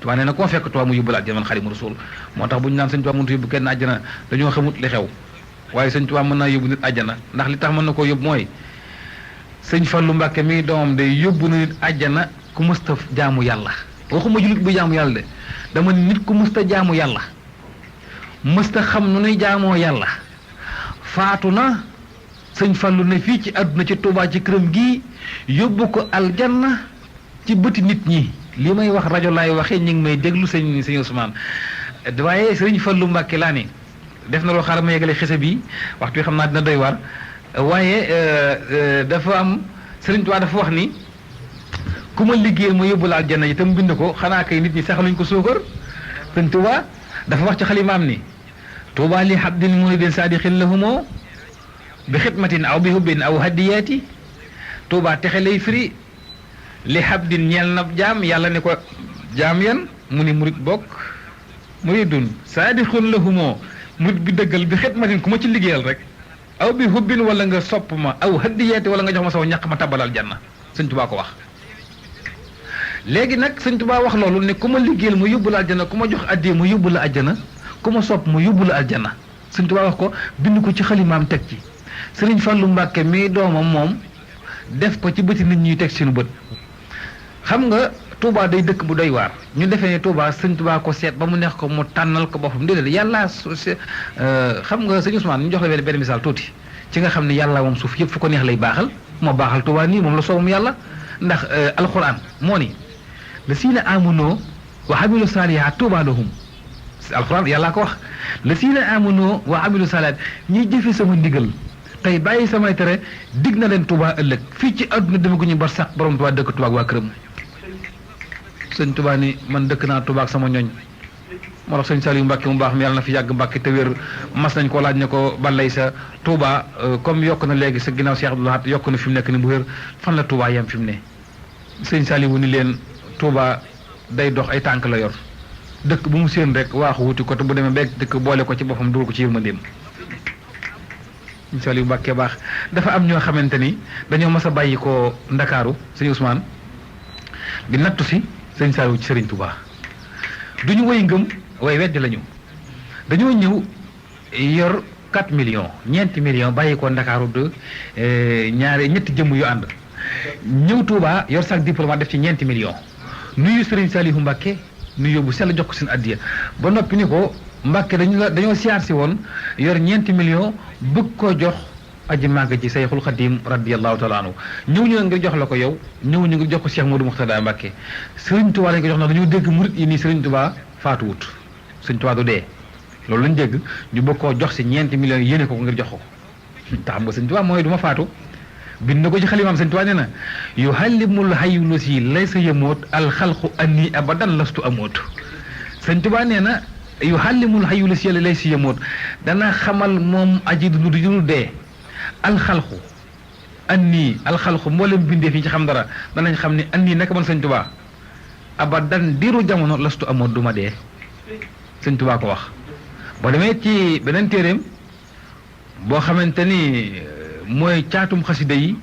Tuubaa nee na koo fekk Tuubaa mu yóbbul àjjana man Xaadimu Rasuul moo tax bu ñu naan Sëñ Tuubaa mënut yóbbu kenn àjjana dañoo xamut li xew waaye Sëñ Tuubaa mën naa yóbbu nit àjjana ndax li tax mën na koo yóbbu mooy Sëñ Fallu Mbàkke mi doomam day yóbbu na nit àjjana ku mësta jaamu yàlla waxuma julit bu jaamu yàlla de dama nit ku mësta jaamu yàlla mësta xam nu nuy jaamoo yàlla faatu na Sëñ Fallu ne fii ci àdduna ci Tuubaa ci këram gii yóbbu ko aljanna ci bëti nit ñi li may wax rajo laay waxee ñu ngi may déglu sëñ Ousmane waaye Sëñ Fallu Mbàkke laa ne def na loo xaaral ma yegale xese bi waxtu xam naa dina doy waar waaye dafa am Sëriñ Tuubaa dafa wax ni ku ma liggéeyal ma yóbbu la aljanna itam bind ko xanaa kay nit ñi saxaluñ ko suukar sëñ Touba dafa wax ci xalimaam ni Touba li habdin muridin sadiqin lahumoo bi xidmatin aw bi hubbin aw hadiyaati Touba texe lay firi li habdin ñeel na jaam yàlla ne ko jaam yan mu ni murid bokk muridun sadiqun lahumoo murid bi dëggal bi xidmatin ku ma ci liggéeyal rek aw bi hubbin wala nga sopp ma aw hadiyaati wala nga jox ma saw ñaq ma tabalal janna sëñ Touba ko wax. léegi nag sëñ Touba wax loolu ne ku ma liggéeyal mu yóbbu la aljana ku ma jox addiya mu yóbbu la aljana ku ma sopp mu yóbbu la aljana sëñ Touba wax ko bind ko ci xalimaam teg ci sëriñ Fallou Mbacke mii doomam moom def ko ci bëti nit ñuy teg seen bët. xam nga Touba day dëkk bu doy waar ñu defee ne Touba sëñ Touba ko seet ba mu neex ko mu tànnal ko boppam déedéet yàlla xam nga sëñ Ousmane ñu jox la benn misaal tuuti ci nga xam ne yàlla moom suuf yëpp fu ko neex lay baaxal moo baaxal Touba nii moom la soobam yàlla ndax alquran moo ni la siina amunoo wa amilu saalihaat Touba lahum alquran yàllaa ko wax la siina amunoo wa amilu saalihaat ñiy jëfe sama ndigal tey bàyyi samay tere dig na leen Touba ëllëg fii ci àdduna dama ko ñu bar sax borom Touba dëkk Touba ak waa këram sëñ Touba ni man dëkk naa Touba ak sama ñoñ moo tax sëñ Saliou Mbacke mu baax mi yàlla na fi yàgg Mbacke te wér mas nañ ko laaj ne ko balay sa Touba comme yokk na léegi sa ginnaaw Cheikh Abdoul Ahad yokk na fi mu nekk ni bu wér fan la Touba yem fi mu ne sëñ Saliou ni leen Touba day dox ay tànk la yor dëkk bu mu séen rek waaxu wuti ko te bu demee beeg dëkk boole ko ci boppam dugal ko ci yërmandeem sëñ Saliou Mbacke baax dafa am ñoo xamante ni dañoo mas a bàyyi ko Ndakaaru sëñ Ousmane di nattu si sëñ Saliou ci Serigne Touba du ñu woy ngëm way weddi lañu dañoo ñëw yor 4 millions ñeenti millions bàyyi ko Ndakaaru de ñetti jëmm yu ànd ñëw Touba yor sac diplomate def ci ñeenti millions nuyu Serigne Saliou Mbacke nu yóbbu sell jox ko seen addiya ba noppi ni ko Mbacke dañoo siyaar si woon yor ñeenti millions bëgg koo jox aji màgg ci Sayxul Xadim radiyallahu taala anhu ñëw ñu ngir jox la ko yow ñëw ñu ngir jox ko Cheikh Modou Mourtada Mbacke Serigne Touba lañ ko jox na dañoo dégg murit yi nii Serigne Touba faatuwut Serigne Touba du dee loolu lañ dégg ñu bëgg koo jox si ñeenti millions yi yéene ko ngir jox ko te xam nga Serigne Touba mooy du ma faatu bind na ko ci xalimaam Serigne Touba nee na yuhallimul hayyu lasi laysa yamoot alxalqu anni abadan lastu amoot Serigne Touba nee na yuhallimul hayyu lasi laysa yamoot dana xamal moom aji du dul dee alxalqu anni alxalqu mboolem bindee fi ci xam dara danañ xam ne anni naka man Sëñ Touba abadan diiru jamono lastu amoon du ma dee Sëñ Touba ko wax. boo demee ci beneen téeréem boo xamante ni mooy caatum xasida yi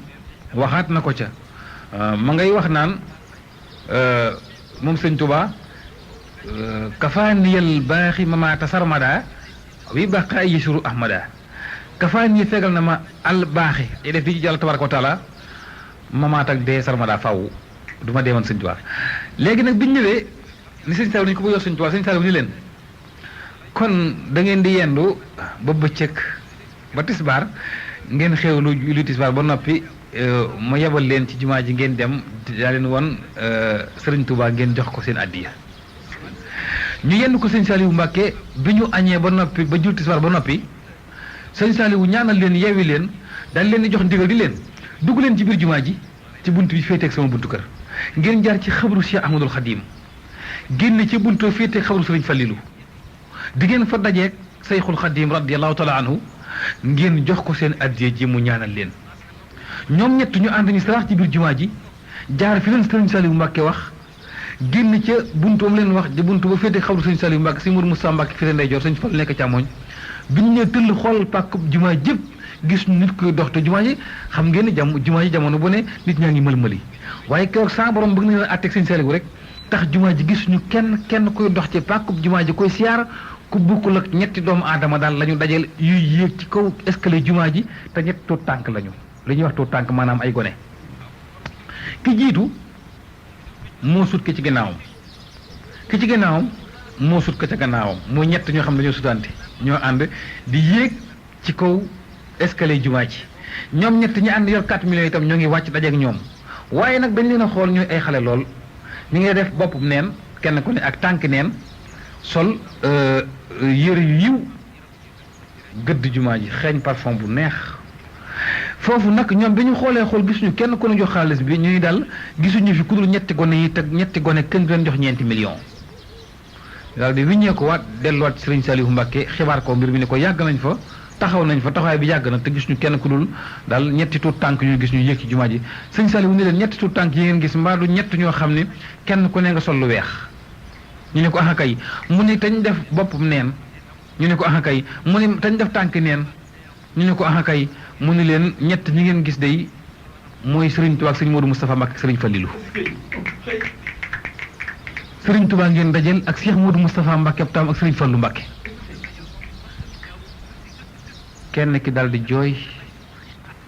waxaat na ko ca ma ngay wax naan moom Sëñ Touba kafaaniyal baaxi mamaata sarmada wi baqa yisuru ahmada kafaan yi fegal na ma al baaxi yi def di ci Yàlla tabaraka wa taala mamaat ak dee sarmada faw du ma dee man Sëñ Touba léegi nag biñ ñëwee ni Sëñ Saliou ñu ko bëgg wax Sëñ Touba Sëñ Saliou ni leen kon da ngeen di yendu ba bëccëg ba tisbaar ngeen xewlu lu tisbaar ba noppi ma yebal leen ci jumaa ji ngeen dem daa leen woon Sëriñ Touba ngeen jox ko seen addiya ñu yenn ko Sëñ Saliou Mbacke bi ñu añee ba noppi ba jul tisbaar ba noppi Sëñ Saliou ñaanal leen yeewi leen daal leen di jox ndigal di leen dugg leen ci biir jumaa ji ci bunt bi féeteeg sama buntu kër ngeen jaar ci xabru Cheikh Ahmadul Khadim génn ci buntu féeteeg xabru Sëriñ Fallilu di ngeen fa dajeeg Sayxul Khadim radiyallahu taala anhu ngeen jox ko seen addiya ji mu ñaanal leen ñoom ñett ñu ànd ñu saraax ci biir jumaa ji jaar fi leen Sëriñ Saliou Mbacke wax génn ca buntu am leen wax di buntu ba féeteeg xabru Sëriñ Saliou Mbacke si Mourou Moussa Mbacke fi leen ndeyjoor Sëriñ Fall nekk càmmoñ bi ñu ñëw tëll xool pàkk jumaa jëpp gis nit koy dox te jumaa ji xam ngeen ni jumaa ji jamono bu ne nit ñaa ngi mël-mëli waaye keroog sa borom bëgg na leen àtteeg Sëñ Saliou rek tax jumaa ji gisuñu kenn koy dox ci pàkk jumaa ji koy siyaar ku bukkul ak ñetti doomu aadama daal la ñu dajeel yuy yéeg ci kaw escalier jumaa ji te ñetti tuut tànk lañu li ñuy wax tuut tànk maanaam ay gone ki jiitu moo sut ki ci gannaawam ki ci gannaawam moo sut ko ca gannaawam muy ñett ñoo xam ne dañoo sutante ñoo ànd di yéeg ci kaw escalier jumaa ji ñoom ñett ñi ànd yor 4 millions itam ñoo ngi wàcc dajeeg ñoom waaye nag dañ leen a xool ñooy ay xale lool ñu ngi def bopp neen kenn ku ne ak tànk neen sol yëre yu yiw gëdd jumaa ji xeeñ parfum bu neex foofu nag ñoom bi ñu xoolee xool gisuñu kenn ku ñu jox xaalis bi ñuy dal gisuñu fi ku dul ñetti gone yi te ñetti gone kenn du leen jox ñeenti millions daal di wiññeeku waat delluwaat Serigne Saliou Mbacke xibaar ko mbir mi ne ko yàgg nañ fa taxaw nañ fa taxawaay bi yàgg na te gis ñu kenn ku dul daal ñetti tuut tànk ñu gis ñu yéeg ci jumaa ji Serigne Saliou ni leen ñetti tuut tànk yi ngeen gis mbaa du ñett ñoo xam ne kenn ku ne nga sol lu weex ñu ne ko ah kay mu ne tañ def boppam neen ñu ne ko ah kay mu ne tañ def tànk neen ñu ne ko ah kay mu ne leen ñett ñi ngeen gis day mooy Serigne Touba ak Serigne Modou Moustapha Mbacke ak Serigne Fallilou Serigne Touba ngeen dajel ak Cheikh Modou Moustapha Mbacke ab taam ak Serigne Fallou Mbacke kenn ki daal di jooy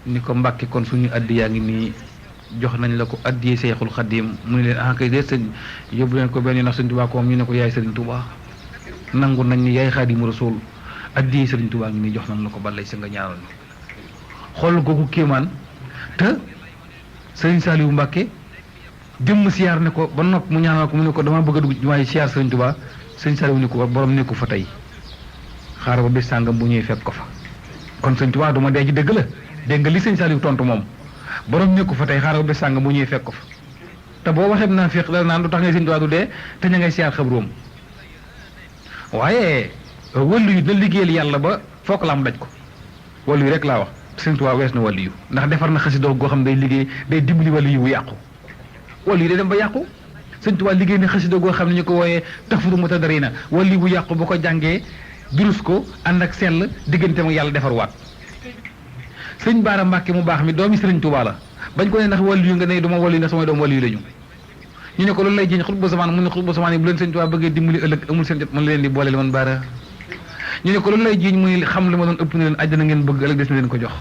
ni ko Mbacke kon suñu addi yaa ngi nii jox nañ la ko addiyee Seexul Xadim mu ne leen ah kay déet sëñ yóbbu leen ko benn ndax Serigne Touba ko moom ñu ne ko yaay Serigne Touba nangu nañ ni yaay Xaadimu Rasuul addiyee Serigne Touba ngi nii jox nañ la ko balay sa nga ñaanal xool googu kéemaan te Serigne Saliou Mbacke jëmm siyaar ne ko ba nopp mu ñaanal ko mu ne ko dama bëgg a dugg waaye siyaar Serigne Touba Serigne Saliou ni ko borom nekku fa tey xaaral ba bés sàngam bu ñëwee fekk ko fa kon Serigne Touba duma dee ci dëgg la dégg nga li Serigne Saliou tontu moom borom nekku fa tey xaaral ba bés sàngam bu ñëwee fekk ko fa te boo waxee naa fekk la naan lu tax ngay Serigne Touba du dee te ña ngay siyaar xabroom waaye wàllu yu na liggéeyal yàlla ba foog la am daj ko wàllu yu rek laa wax Serigne Touba wees na wàllu yu ndax defar na xasida goo xam day liggéey day dimbali wàllu yu bu yàqu wàllu yi day dem ba yàqu Serigne Touba liggéey na xasida goo xam ne ñu ko wooyee taxfudu mutadarina wàllu yu bu yàqu bu ko jàngee durus ko ànd ak sell digganteem ak yàlla defar waat sëñ Baara Mbàkke mu baax mi doomi Serigne Touba la bañ ko ne ndax wàllu yu nga ne duma wàllu yu ndax samay doom wàllu yu lañu ñu ne ko loolu lay jiñ xutba samaan mu ne xutba samaan yi bu leen Serigne Touba bëggee dimbali ëllëg amul seen jot mën leen di boole li man Baara ñu ne ko loolu lay jiñ muy xam li ma doon ëpp na leen àjjana ngeen bëgg ëllëg des na leen ko jox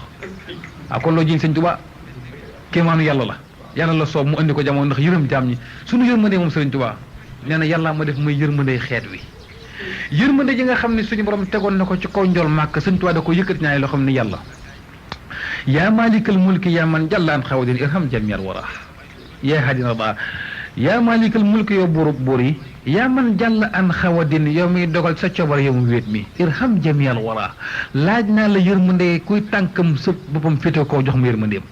waaw kon loo jiñ Serigne Touba kéemaanu yàlla la yàlla la soob mu andi ko jamono ndax yërëm jaam ñi suñu yërmandee moom Serigne Touba nee na yàllaa ma def muy yërmandee xeet wi yërmande ji nga xam ne suñu borom tegoon na ko ci kaw njool màkk Serigne Touba da ko yëkkati ñaay loo xam ne yàlla yaa maalikal mulki yaa man jàllaan xawadin irham jamiyal wara yaa hadina ba yaa maalikal mulki yow buur yi yaa man jàll an xawadin yow miy dogal sa cobar yow mu wéet mi irham jamiyal wara laaj naa la yërmande kuy tànkam sëpp boppam féete koo jox mu yërmandeem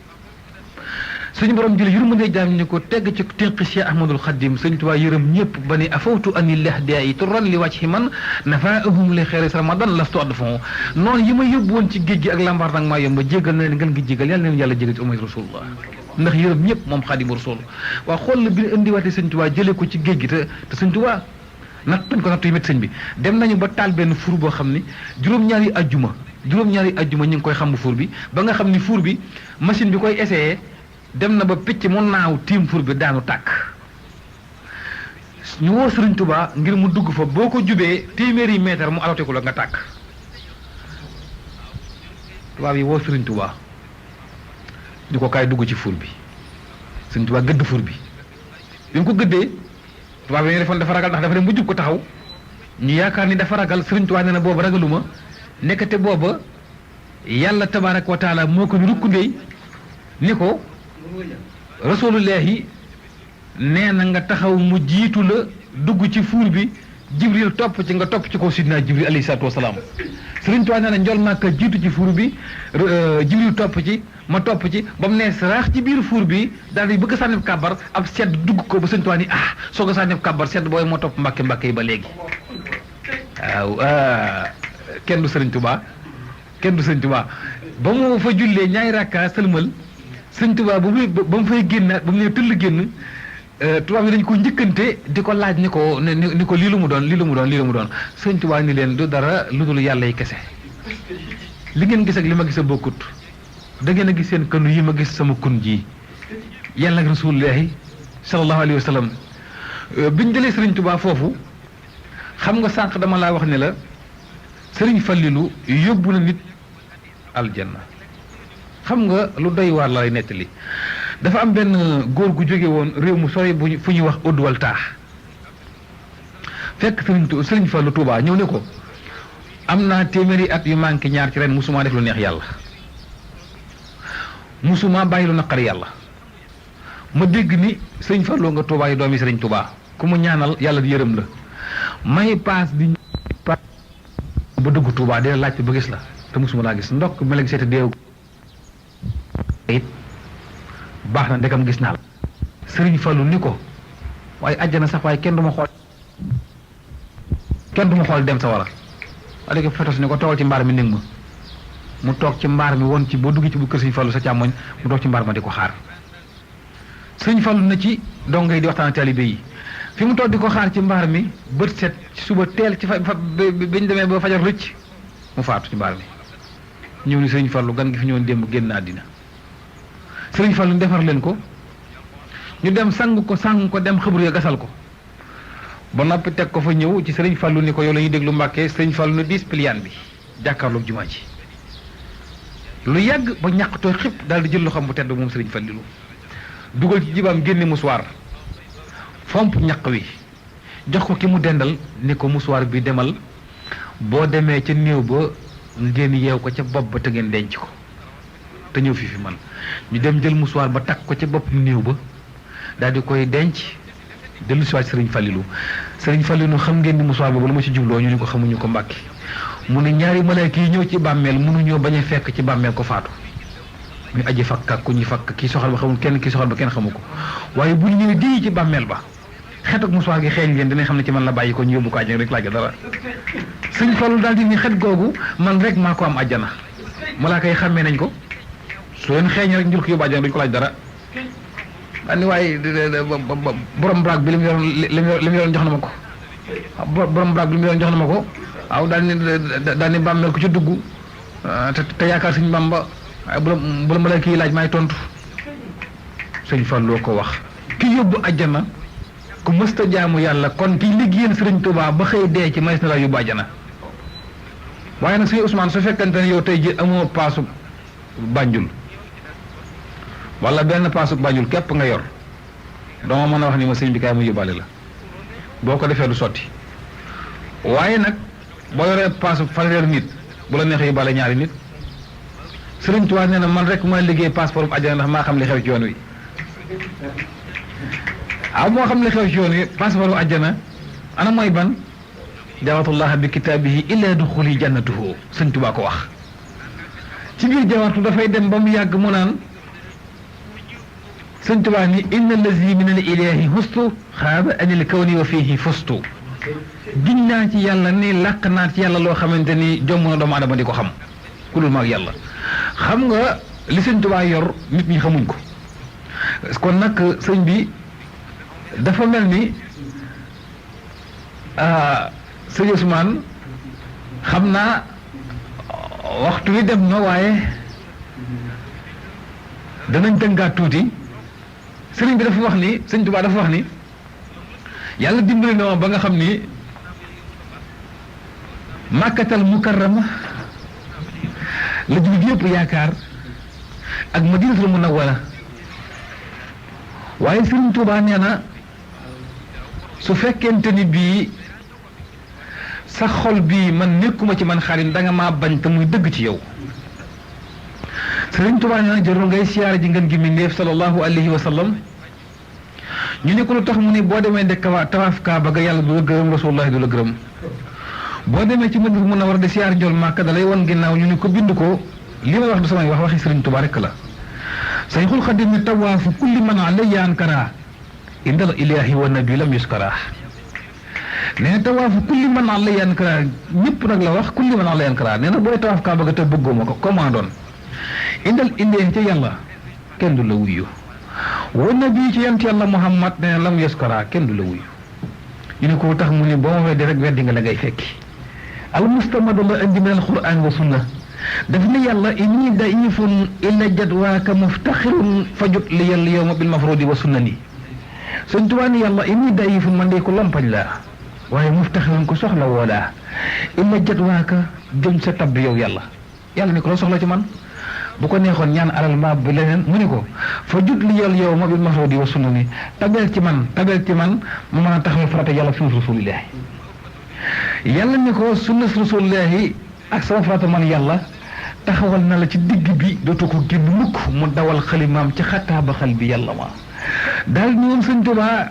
suñu borom jël yërmande jaam ñi ko tegg ci tinq Cheikh Ahmadul Xadim Sëñ Tuubaa yërëm ñëpp ba ne afawtu anil lahdayi turan li wàcc man nafaahum li xeeris ramadan lastu adfon noonu yi ma yóbbu woon ci géej gi ak lambaar nag maa yomba jégal na leen ngeen ngi jégal yàlla leen yàlla jégal ci umay rasulullah ndax yërëm ñëpp moom Xaadimu Rasul waa xool la bi indiwaatee Sëñ Tuubaa jëlee ko ci géej gi te Sëñ Tuubaa nattuñ ko nattu yi métti sëñ bi dem nañu ba taal benn fuur boo xam ni juróom-ñaari ajjuma ñu ngi koy xam fuur bi ba nga xam ni fuur bi machine bi koy essayé dem na ba picc mu naaw tiim fur bi daanu tàkk ñu woo Serigne Touba ngir mu dugg fa boo ko jubee téeméeri mètre mu aloteku la nga tàkk tubaab yi woo Serigne Touba ñu ko kaay dugg ci fur bi Serigne Touba gëdd fur bi bi mu ko gëddee tubaab yi ñu defoon dafa ragal ndax dafa dem bu jub ko taxaw ñu yaakaar ni dafa ragal Serigne Touba nee na booba ragaluma nekkate booba yàlla tabaaraka wa taala moo ko ni rukkundey ni ko rasulullahi nee na nga taxaw mu jiitu la dugg ci fuur bi jibril topp ci nga topp ci ko sidna jibril alayhi salaatu wasalaam Sëriñ Tuubaa nee na njol Màkka jiitu ci fuur bi jibril topp ci ma topp ci ba mu nee saraax ci biir fuur bi daal di bëgg sànnib kàbbar ab sedd dugg ko ba Sëriñ Tuubaa ni soo ko sànnib kàbbar sedd booy moo topp mbàkke yi ba léegi waaw kenn du Sëriñ Tuubaa ba mu fa jullee ñaari rakka sëlmal Sëñ Tuubaa ba mu fay génnaat ba mu ne tëll génn tubaab yi dañ ko njëkkante di ko laaj ni ko lii lu mu doon Sëñ Tuubaa ni leen du dara lu dul yàlla yi kese li ngeen gis ak li ma gis a bokkut da ngeen a gis seen kënu yi ma gis sama kun ji yàlla ak rasulullahi sallallahu alayhi wa sallam biñ jëlee Sëriñ Tuubaa foofu xam nga sànq dama laa wax ne la Sëriñ Fallilu yóbbu na nit aljanna xam nga lu doy waar la lay nettali dafa am benn góor gu jóge woon réew mu sori fu ñuy wax Odduwal taax fekk Sëriñ Fallu Tuubaa ñëw ne ko am naa téeméeri at yu manqué ñaar ci ren musuma def lu neex yàlla musuma bàyyi lu naqari yàlla ma dégg ni Sëriñ Fallu nga Tuubaa yi doomi Sëriñ Tuubaa ku mu ñaanal yàlla di yërëm la may paas di ba dugg Tuubaa dina laajte ba gis la te musuma laa gis ndokk ma la gisee te deew it baax na ndegam gis naa la Sëriñ Fallu ni ko waaye àjjana sax waaye kenn du ma xool kenn du ma xool dem sa wara léegi fetos ni ko toogal ci mbaar mi néeg ma mu toog ci mbaar mi woon ci boo duggee ci bu kër Sëriñ Fallu sa càmmoñ mu toog ci mbaar ma di ko xaar Sëriñ Fallu na ci dongo yi di waxtaan taalibe yi fi mu toog di ko xaar ci mbaar mi bët set ci suba teel ci biñ demee ba fajar rëcc mu faatu ci mbaar mi ñëw ni Sëriñ Fallu gan gi fi ñëwoon démb génn àddina Sëriñ Fallu defar leen ko ñu dem sang ko dem xëbru ya gasal ko ba noppi teg ko fa ñëw ci Sëriñ Fallu ni ko yow la ñuy déglu Mbàkke Sëriñ Fallu ne diis piliyaan bi jàkkaarloog jumaa ji lu yàgg ba ñàqtoo xib daal di jël loxoom bu tedd moom Sëriñ Fallilu dugal ci jibaam génne musuwaar fomp ñaq wi jox ko ki mu dendal ni ko musuwaar bi demal boo demee ca néew ba ngeen yeew ko ca bopp ba te ngeen denc ko te ñëw fi man ñu dem jël musuwaar ba takk ko ca bopp néew ba daal di koy denc dellu si waat Sëriñ Fallilu Sëriñ Fallilu xam ngeen ni musuwaar boobu la ma ci jubloo ñu ni ko xamuñu ko Mbàkke mu ne ñaari malaaka yi ñëw ci bàmmeel mënuñoo bañ a fekk ci bàmmeel ko faatu ñu aji fakk ak ku ñuy fakk kii soxal ba xamul kenn kii soxal ba kenn xamu ko waaye bu ñu ñëwee di ci bàmmeel ba xet ak musuwaar gi xeeñ leen dinañ xam ne ci man la bàyyi ko ñu yóbbu ko àjjana rek laaj dara Sëriñ Fallu daal di ni xet googu man rek maa ko am àjjana malaaka yi xàmmee nañ ko su leen xeeñ rek njur ko yóbbu àjjana duñ ko laaj dara ani waaye borom braak bi li mu yoroon jox na ma ko borom braak bi li mu yoroon jox na ma ko waaw daal ni bàmmeel ko ci dugg te yaakaar Sëriñ Bamba waaye bu la malaaka yi laaj maay tontu Sëriñ Fallu ko wax ki yóbbu àjjana ku mësta jaamu yàlla kon ki liggéeyal Sëriñ Tuubaa ba xëy dee ci mays na la yóbbu àjjana waaye nag Sëriñ Ousmane su fekkante ne yow tey ji amoo paasu Banjul wala benn paasu Banjul képp nga yor doo mën a wax ni ma sëñ bi kaay mu yóbbaale la boo ko defee du sotti waaye nag boo yoree paasu fanweeri nit bu la neexee yóbbaale ñaari nit Sëriñ Tuubaa nee na man rek maa liggéey passeport bu àjjana ndax maa xam li xew ci yoon wi moo xam li xew ci yoon wi passeport bu àjjana ana mooy ban jawatullah bi kitaabihi illa duxuli jannatuhu Sëriñ Tuubaa ko wax ci biir jawatu dafay dem ba mu yàgg mu naan Sëriñ Tuubaa ni inna allazi min al ilahi hustu xaaba anil kawni wa fihi fustu giñ naa ci yàlla ni làq naa ci yàlla loo xamante ni jomm na doomu adama di ko xam ku dul maag yàlla xam nga li Sëriñ Tuubaa yor nit ñi xamuñ ko kon nag sëñ bi dafa mel ni sëñ Ousmane xam naa waxtu wi dem na waaye danañ tënkaat tuuti sëriñ bi dafa wax ni Sëriñ Tuubaa dafa wax ni yàlla dimbali na ma ba nga xam ni Makkatal Mukarrama la jullit yëpp yaakaar ak Madinatul Munawwara waaye Sëriñ Tuubaa nee na su fekkente ni bii sa xol bii man nekkuma ci man xaalim danga maa bañ te muy dëgg ci yow Sëriñ Tuubaa nee na jarul ngay siyaare ji ngeen gi mbindéef sallallahu alayhi wa sallam ñu ne ko lu tax mu ne boo demee de tawaaf Kaaba ga yàlla du la gërëm Rasulullah du la gërëm boo demee ci Madina Munawwara de siyaar njool Màkka da lay won ginnaaw ñu ne ko bind ko li may wax du samay wax waxi Sëriñ Tuubaa rek la Sayxul Xadiim ni tawaafu kulli man alayya ankara indal ilaahi wa nabi lam yuskara nee na tawaafu kulli man alayya ankara ñëpp nag la wax kulli man alayya ankara nee na booy tawaaf Kaaba ga te bëggoo ma ko commandoon indal ilaahi ca yàlla kenn du la wuyu wa nabi ci yant yàlla Muhammad nee na lam yuskara kenn du la wuyu ñu ne ko tax mu ne boo ma weddi rek weddi nga la ngay fekki al mustamadu la indi min al quran wa sunna daf ne yàlla inni daifun illa jadwaaka muftaxirun fajut li yàlla yowma bil mafrudi wa sunnani Sëriñ Tuubaa ni yàlla inni daifun man de ko lompañ laa waaye muftaxirun ko soxla woo laa illa jadwaaka jëm sa tab yow yàlla yàlla ni ko la soxla ci man bu ko neexoon ñaan alal mbaa bu leneen mu ne ko fajut li yàlla yowma bil mafrudi wa sunnani tabeel ci man ma mën a taxawal farata yàlla sunna rasulillahi yàlla ni ko sunna rasulillahi ak sama farata man yàlla taxawal na la ci digg bi dootu ko génn mukk mu dawal xalimaam ci xataaba xal bi yàlla ma daal ni woon Sëriñ Tuubaa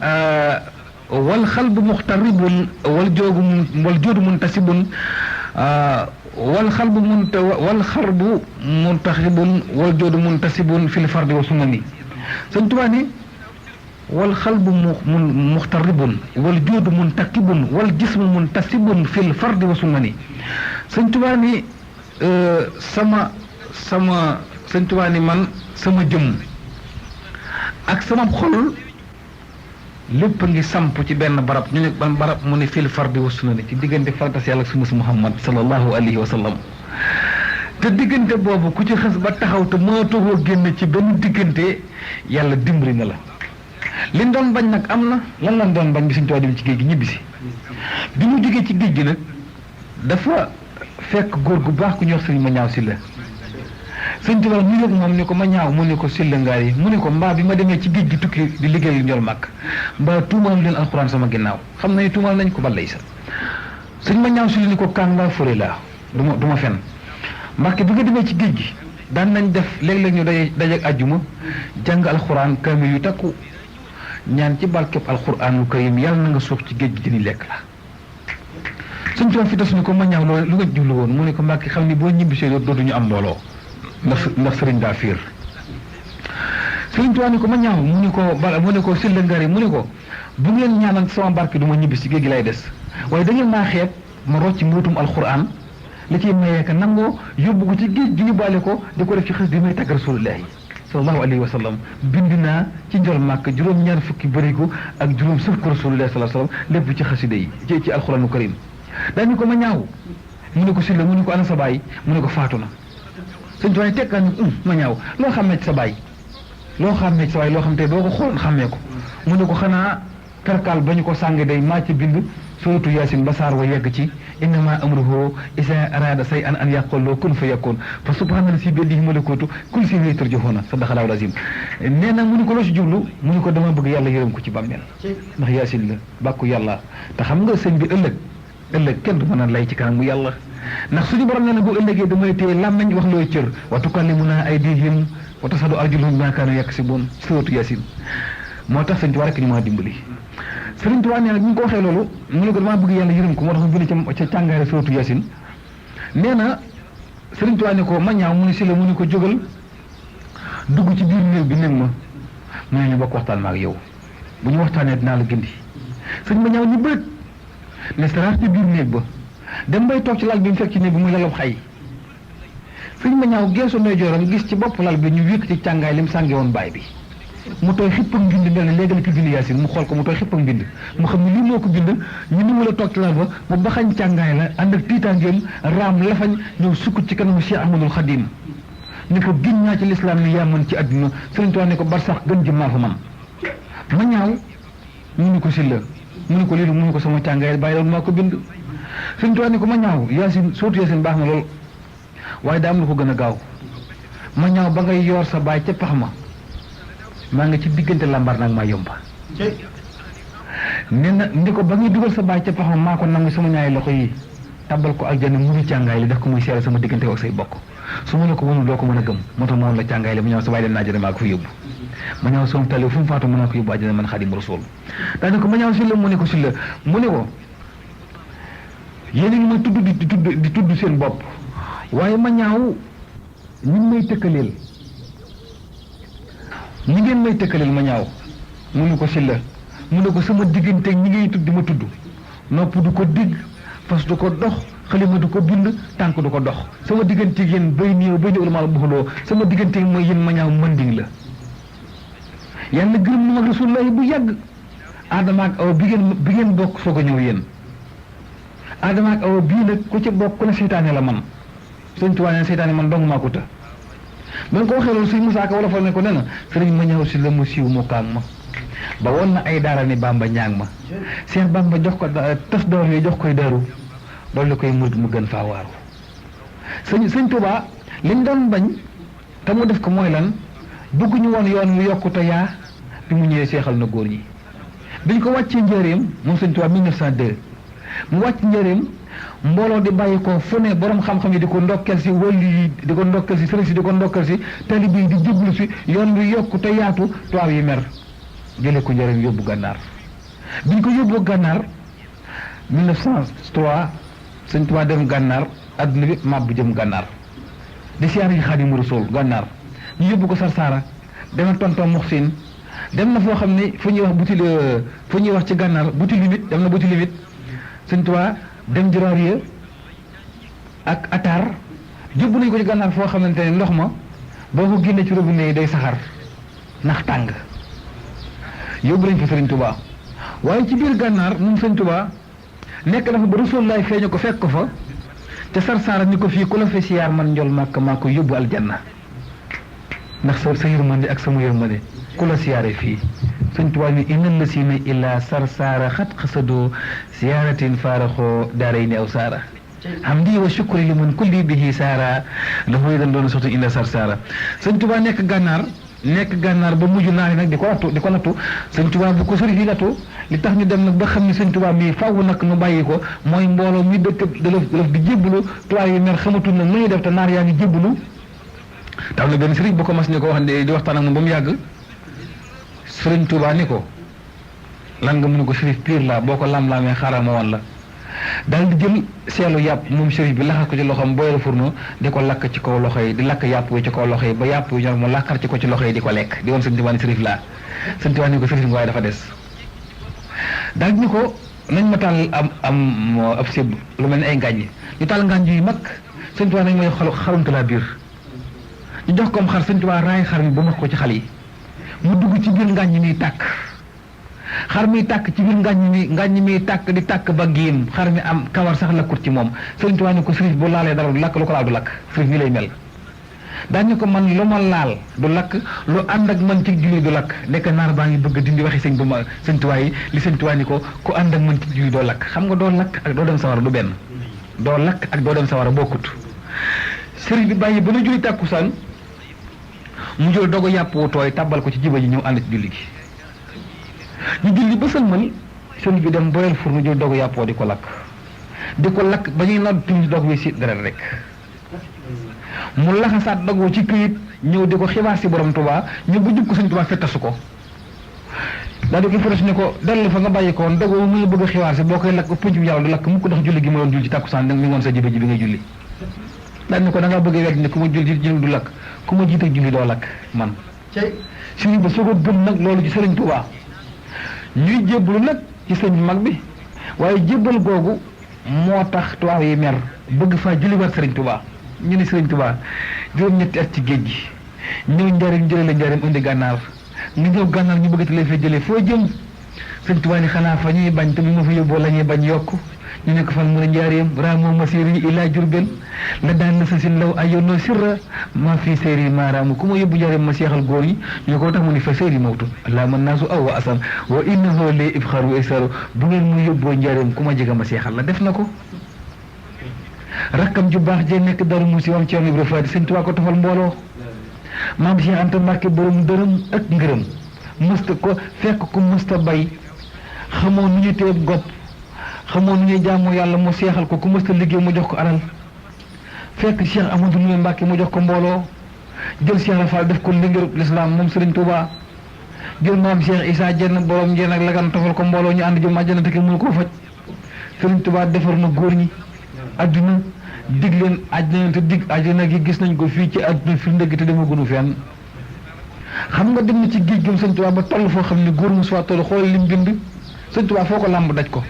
wal xalbu muxtaribun wal joodu muntasibun wal xalbu muntaxibun wal joodu muntasibun fil fardi wa sunnani Sëriñ Tuubaa ni wal xalbu muxtaribun wal juudu muntakibun wal jismu muntasibun fil fardi wa sunnani sëñ Tuubaa ni sëñ Tuubaa ni man sama jëmm ak sama xol lépp ngi samp ci benn barab ñu ne ban barab mu ne fil fardi wa sunnani ci diggante fardas yàlla ak sunna Muhammad sallallahu alayhi wa sallam te diggante boobu ku ci xës ba taxaw te mënatoo génn ci benn diggante yàlla dimbali na la liñ doon bañ nag am na lan lañ doon bañ bi suñ too dem ci géej gi ñibbisi bi mu jógee ci géej gi nag dafa fekk góor gu baax ku ñuy wax sëñ ma ñaaw Silla sëñ Tuubaa mu yëg moom ni ko ma ñaaw mu ne ko Silla ngaar yi mu ne ko mbaa bi ma demee ci géej gi tukki di liggéey njol màkk mbaa tuumaal leen alxuraan sama ginnaaw xam na ni tuumaal nañ ko balay sa sëñ ma ñaaw Silla ni ko kàng laa fëre laa du ma fen Mbàkke bi nga demee ci géej gi daan nañ def léeg-léeg ñu dajeeg àjjuma jàng alxuraan kaamil yu takku ñaan ci barkeb alxuraanul karim yàlla na nga suux ci géej gi dini lekk la suñ toon fi tas ni ko ma ñaaw loolu lu nga jublu woon mu ne ko Mbàkke xam ni boo ñibbisee dootuñu am mbooloo ndax sëriñ daa fiir sëriñ Tuubaa ni ko ma ñaaw mu ne ko Silla Ngari mu ne ko bu ngeen ñaanal sama barke du ma ñibbisi ci géej gi lay des waaye da ngeen maa xeeb ma rocc mbootum alxuraan li ciy mayee ka nangoo yóbbu ko ci géej gi yóbbaale ko di ko def ci xës di may tagg rasulullahi sallallahu alayhi wa sallam bind naa ci njol màkk juróom-ñaar fukki bërigo ak juróom sëf ko rasulullahi sallallahu alayhi wa sallam lépp ci xasida yi ci alxuraanu karim daañu ko ma ñaaw mu ne ko Silla mu ne ko ana sa baay mu ne ko faatu na sëñ Tuubaa tekkaa ni ma ñaaw loo xàmmee ci sa baay loo xàmmee ci sa baay loo xam te boo ko xooloon xàmmee ko mu ne ko xanaa perkaal ba ñu ko sànge day maa ci bind suratu yaasin ba saar wa yegg ci innama amruhu isa arada say an yaqulu kun fa yakun fa subhana si bi yadihi malakutu kulli shay'in turjahuna sadaqallahu alazim nee na mu ni ko loo si jublu mu ni ko dama bëgg yàlla yërëm ko ci bàmmeel ndax yaasin la bàkku yàlla te xam nga sëñ bi ëllëg kenn du mën a lay ci kanam mu yàlla ndax suñu borom nee na bu ëllëgee damay téye làmmeñ wax looy cër wa tukallimuna aydihim wa tashhadu arjuluhum bima kaanu yaksibun suratu yaasin moo tax sëñ Tuubaa rek ñu mën a dimbali Sëriñ Tuubaa nee na bi ñu ko waxee loolu mu ne ko damaa bëgg yàlla yërëm ko moo tax mu bind ca càngaare suratu Yaasin nee na Sëriñ Tuubaa ne ko ma ñaaw mu ne Silla mu ne ko jógal dugg ci biir néeg bi néeg ma mu ne ñu bokk waxtaan ma ak yow bu ñu waxtaanee dinaa la gindi sëñ ma ñaaw ñu bëgg ne sarax ci biir néeg ba dem bay toog ci lal bi mu fekk ci néeg bi mu lalab xay sëñ ma ñaaw geesu ndeyjooram gis ci bopp lal bi ñu wékk ci càngaay li mu sànge woon baay bi mu tooy xipp ak mbind mel ne léegi la ki bind yaasin mu xool ko mu tooy xipp ak mbind mu xam ne lii moo ko bind ñu ni mu la toog ci lal ba mu baxañ càngaay la ànd ak tiitaangeem raam lafañ ñëw sukk ci kanamu Cheikh Ahmadul Xadim ni ko giñ naa ci lislaam ni yaa mën ci àdduna Sëriñ Tuubaa ne ko bar sax gën ji maa fa man ma ñaaw mu ni ko Silla mu ni ko lii mu ni ko sama càngaay bàyyi loolu maa ko bind Sëriñ Tuubaa ne ko ma ñaaw yaasin sootu yaasin baax na lool waaye daa am lu ko gën a gaaw ma ñaaw ba ngay yor sa baay ca pax ma maa ngi ci diggante lambar nag maa yomba nee na ndi ko ba ngay dugal sa baay ca pax ma maa ko nangu sama ñaari loxo yi tabal ko aljanna muri càngaay li def ko muy seere sama diggante ak say bokk su ma la ko mënul doo ko mën a gëm moo tax ma woon la càngaay li ma ñaaw sa baay dem naa jëne maa ko fa yóbbu ma ñaaw soom tali fu mu faatu mën naa ko yóbbu àjjana man Xaadimu Rasuul daa ne ko ma ñaaw Silla mu ne ko Silla mu ne ko yéen a ngi may tudd di tudd seen bopp waaye ma ñaaw ñu ngi may tëkkaleel ñi ngeen may tëkkaleel ma ñaaw mu ne ko Silla mu ne ko sama diggante ñi ngay tudd ma tudd nopp du ko digg fas du ko dox xalima du ko bind tànk du ko dox sama diggante yéen bay néew bay néew la maa la buxaloo sama diggante mooy yéen ma ñaaw manding la yàlla gërëm na mag Rasulullahi bu yàgg Adama ak Awa bi ngeen bokk soog a ñëw yéen Adama ak Awa bii nag ku ci bokk ku ne seytaane la man Sëñ Tuubaa ne seytaane man dong maa ko të ba nga ko waxee loolu sëñ Musaa Ka wala fal ne ko nee na sëriñ ma ñaaw Silla mu siiw mu kaang ma ba woon na ay daara ni Bamba ñaang ma Seex Bamba jox ko tas door yooyu jox koy daaru loolu la koy murid mu gën faa waaru sëñ Tuubaa li mu doon bañ te mu def ko mooy lan bëgguñu woon yoon wu yokkute yaa bi mu ñëwee seexal na góor ñi biñ ko wàccee njëriñam moom sëñ Tuubaa 1902 mu wàcc njëriñam mbooloo di bàyyi ko fu ne borom xam-xam yi di ko ndokkel si wëlli yi di ko ndokkel si sëriñ si di ko ndokkel si taalibe yi di jublu si yoon wi yokku te yaatu tubaab yi mer jële ko njëriñ yóbbu gànnaar biñ ko yóbbu gànnaar 1903 sëñ Tuubaa dem gànnaar adduna bi màbb jëm gànnaar di siyaare yi Xaadimu Rasuul gànnaar ñu yóbbu ko Sarsara dema tonton Muxsin dem na foo xam ne fu ñuy wax fu ñuy wax ci gànnaar buti limite dem na buti limite sëñ Tuubaa dem Juraariya ak Atar jubbu nañu ko ci gànnaar foo xamante ne ndox ma boo ko génnee ci robinet yi day saxar ndax tàng yóbbu nañ fa sëriñ Tuubaa waaye ci biir gànnaar moom sëñ Tuubaa nekk na fa ba Rasulullaay feeñu ko fekk ko fa te Sarsara ni ko fii ku la fi siyaar man njol màkk maa ko yóbbu aljanna ndax sa yërmande ak sama yërmande ku la siyaare fii sëñ Tuubaa ni innal lasina illa Sarsara xat xasadoo siyaaratin faaraxoo daaray ni aw saara hamdi wa shukri li man kulli bihi saara dafa dañ doon soxtu illa Sarsara sëñ Tuubaa nekk gànnaar ba mujj naa nag di ko nattu sëñ Tuubaa bu ko sëriñ yi nattu li tax ñu dem nag ba xam ni sëñ Tuubaa mii faaw nag nu bàyyi ko mooy mbooloo mi dëkk dëlëf di jébbalu tubaab yi mer xamatul nag nu ñuy def te naar yaa ngi jébbalu taw na benn sëriñ bu ko mas ni ko wax di waxtaan ak moom ba mu yàgg sëriñ Tuubaa ni ko lan nga mënu ko sërif piir la boo ko lam-laamee xaaral ma woon la daal di jël seelu yàpp moom sërif bi laxas ko ci loxoom booyal furno di ko lakk ci kaw loxo yi di lakk yàpp wi ci kaw loxo yi ba yàpp wi ñor mu lakkar ci ko ci loxo yi di ko lekk di woon sëriñ Tuubaa ni sërif laa sëriñ Tuubaa ni ko sërif nga waaye dafa des daal di ni ko nañ ma taal ab sébb lu mel ni ay ngàññ ñu taal ngàññ yu mag sëriñ Tuubaa nañ may xaruntu laa biir ñu jox koom xar sëriñ Tuubaa raay xar mi ba max ko ci xal yi mu dugg ci biir ngàññ mi tàkk xar mi tàkk ci biir ngàññ mi tàkk di tàkk ba génn xar mi am kawar sax lakkut ci moom sëriñ Tuubaa ni ko sërif bu laalee dara du lakk lu ko laal du lakk sërif nii lay mel daañu ko man lu ma laal du lakk lu ànd ak man ci julli du lakk nekk naar baa ngi bëgg dindi waxi sëñ ba sëñ Tuubaa yi li sëñ Tuubaa ni ko ku ànd ak man ci julli doo lakk xam nga doo lakk ak doo dem sawara du benn doo lakk ak doo dem sawara bokkut sëriñ bi bàyyi ba na julli tàkkusaan mu jël dogo yàpp wu tooy tàbbal ko ci jiba ji ñëw ànd ci julli gi ñu julli ba sëlmal sëriñ bi dem boyal fur nu jël dogo yàpp woo di ko lakk ba ñuy nodd tuuti dog wi si dara rek mu laxasaat dogoo ci këyit ñëw di ko xibaar si borom Tuubaa ñu bu jub ko sëñ Tuubaa fettasu ko daal di ko fettasu ne ko dellu fa nga bàyyi ko woon dogoo mu bëgg a xibaar si boo koy lakk pënc bi yàlla du lakk mukk ndax julli gi ma doon julli ci tàkkusaan da mi ngoon sa jiba ji bi ngay julli daal ni ko da ngaa bëgg a wedd ne ku ma julli du lakk ku ma jiite julli doo lakk man sëriñ ba soo ko gëm nag loolu ci sëriñ Tuubaa ñuy jébbalu nag ci sëñ mag bi waaye jébbal googu moo tax tubaab yi mer bëgg faa julli war sëriñ Tuubaa ñu ni sëriñ Tuubaa juróom-ñetti at ci géej gi ñëw njariñ jële la njariñ indi gànnaar nga ñëw gànnaar ñu bëgg te leen fee jëlee foo jëm sëriñ Tuubaa ni xanaa fa ñuy bañ te bu ma fa yóbboo la ñuy bañ yokk ñu ne ko fan mu ne njaareem raamoo masiri ilaa Jurbel la daan na sa sin law ayoonoo sirra maa fii séeri maaraamu ku ma yóbbu njaareem ma seexal góor yi ñu ko tax mu ni fa séeri mawtu laa mën naa su aw wa asam wa innahu li ibxaru isaru bu ngeen mu yóbboo njaareem ku ma jega ma seexal la def na ko rakkam ju baax jee nekk Daaru Musi wam ci yoon Ibra Faati sëñ Tuubaa ko tofal mbooloo maam Cheikh Anta Mbàkke borom dërëm ak ngërëm mësta ko fekk ko mësta bay xamoo nu ñu téeb gopp xamoo nu ñuy jaamu yàlla mu seexal ko ku mësta liggéey mu jox ko alal fekk Cheikh Amadou Ndoumé Mbàkke mu jox ko mbooloo jël Cheikh Rafal def ko ndingërub lislaam moom Sëriñ Tuubaa jël maam Cheikh Issa Dieng borom Dieng ak lagan tofal ko mbooloo ñu ànd jëm àjjana te kenn mënu koo faj Sëriñ Tuubaa defar na góor ñi adduna dig leen àjjana te dig àjjana gi gis nañ ko fii ci adduna fi ndëgg te demagunu fenn xam nga dem na ci géej gi Sëriñ Tuubaa ba toll foo xam ne góor mu soit toll xool lim bind Sëriñ Tuubaa foo ko làmb daj ko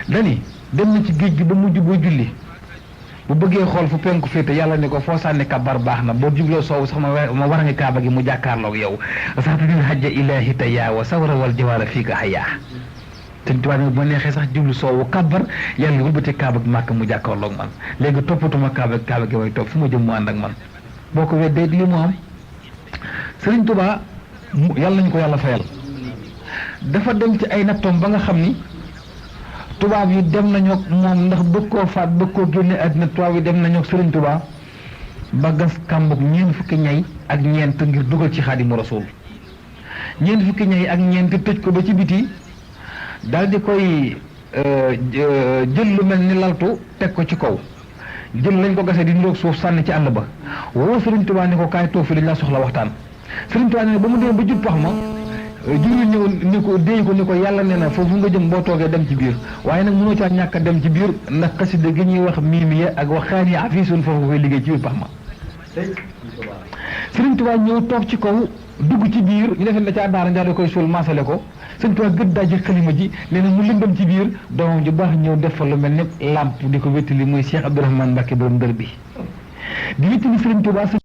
dani dem na ci géej gi ba mujj boo julli bu bëggee xool fu penku féete yàlla ne ko foo sànni kabar baax na boo jubloo soowu sax ma war nga kaaba gi mu jàkkaarloog yow sax te dina xajja ilaahi tayyaa wa sawra wal jawaara fii ka xayaa Sëriñ Tuubaa ne bu ma neexee sax jublu soowu kabar yàlla wëlbati kaaba gi màkk mu jàkkaarloog man léegi toppatuma kaaba gi way topp fu ma jëm mu ànd ak man boo ko weddee lii mu am Sëriñ Tuubaa yàlla nañu ko yàlla fayal dafa dem ci ay nattoom ba nga xam ni tubaab yi dem nañoo moom ndax bëgg koo faat bëgg koo génne àddina tubaab yi dem nañoo Sëriñ Tuubaa ba gas kàmbug ñeent fukki ñay ak ñeent ngir dugal ci Xaadimu Rasuul ñeent fukki ñay ak ñeent tëj ko ba ci biti daal di koy jël lu mel ni laltu teg ko ci kaw jël lañ ko gasee di niroog suuf sànni ci àll ba woo Sëriñ Tuubaa ni ko kaay toog fi dañ la soxla waxtaan Sëriñ Tuubaa ne ba mu demee ba jub pax ma jurul ñëw ni ko déy ko ni ko yàlla nee na foofu nga jëm boo toogee dem ci biir waaye nag mënoo caa ñàkk a dem ci biir ndax xasida gi ñuy wax miimiya ak waxaan yi afisun foofu koy liggéey ci biir pax ma Sëriñ Tuubaa ñëw toog ci kaw dugg ci biir ñu defee na ca àndaara njaar koy suul maasale ko sëñ Tuubaa gëdd daji xalima ji nee na mu lëndëm ci biir doomam ju baax ñëw def fa lu mel ni lampe di ko wéttali mooy Cheikh Abdourahmane Mbacké borom dër bi di wéttali sëriñ Tuubaa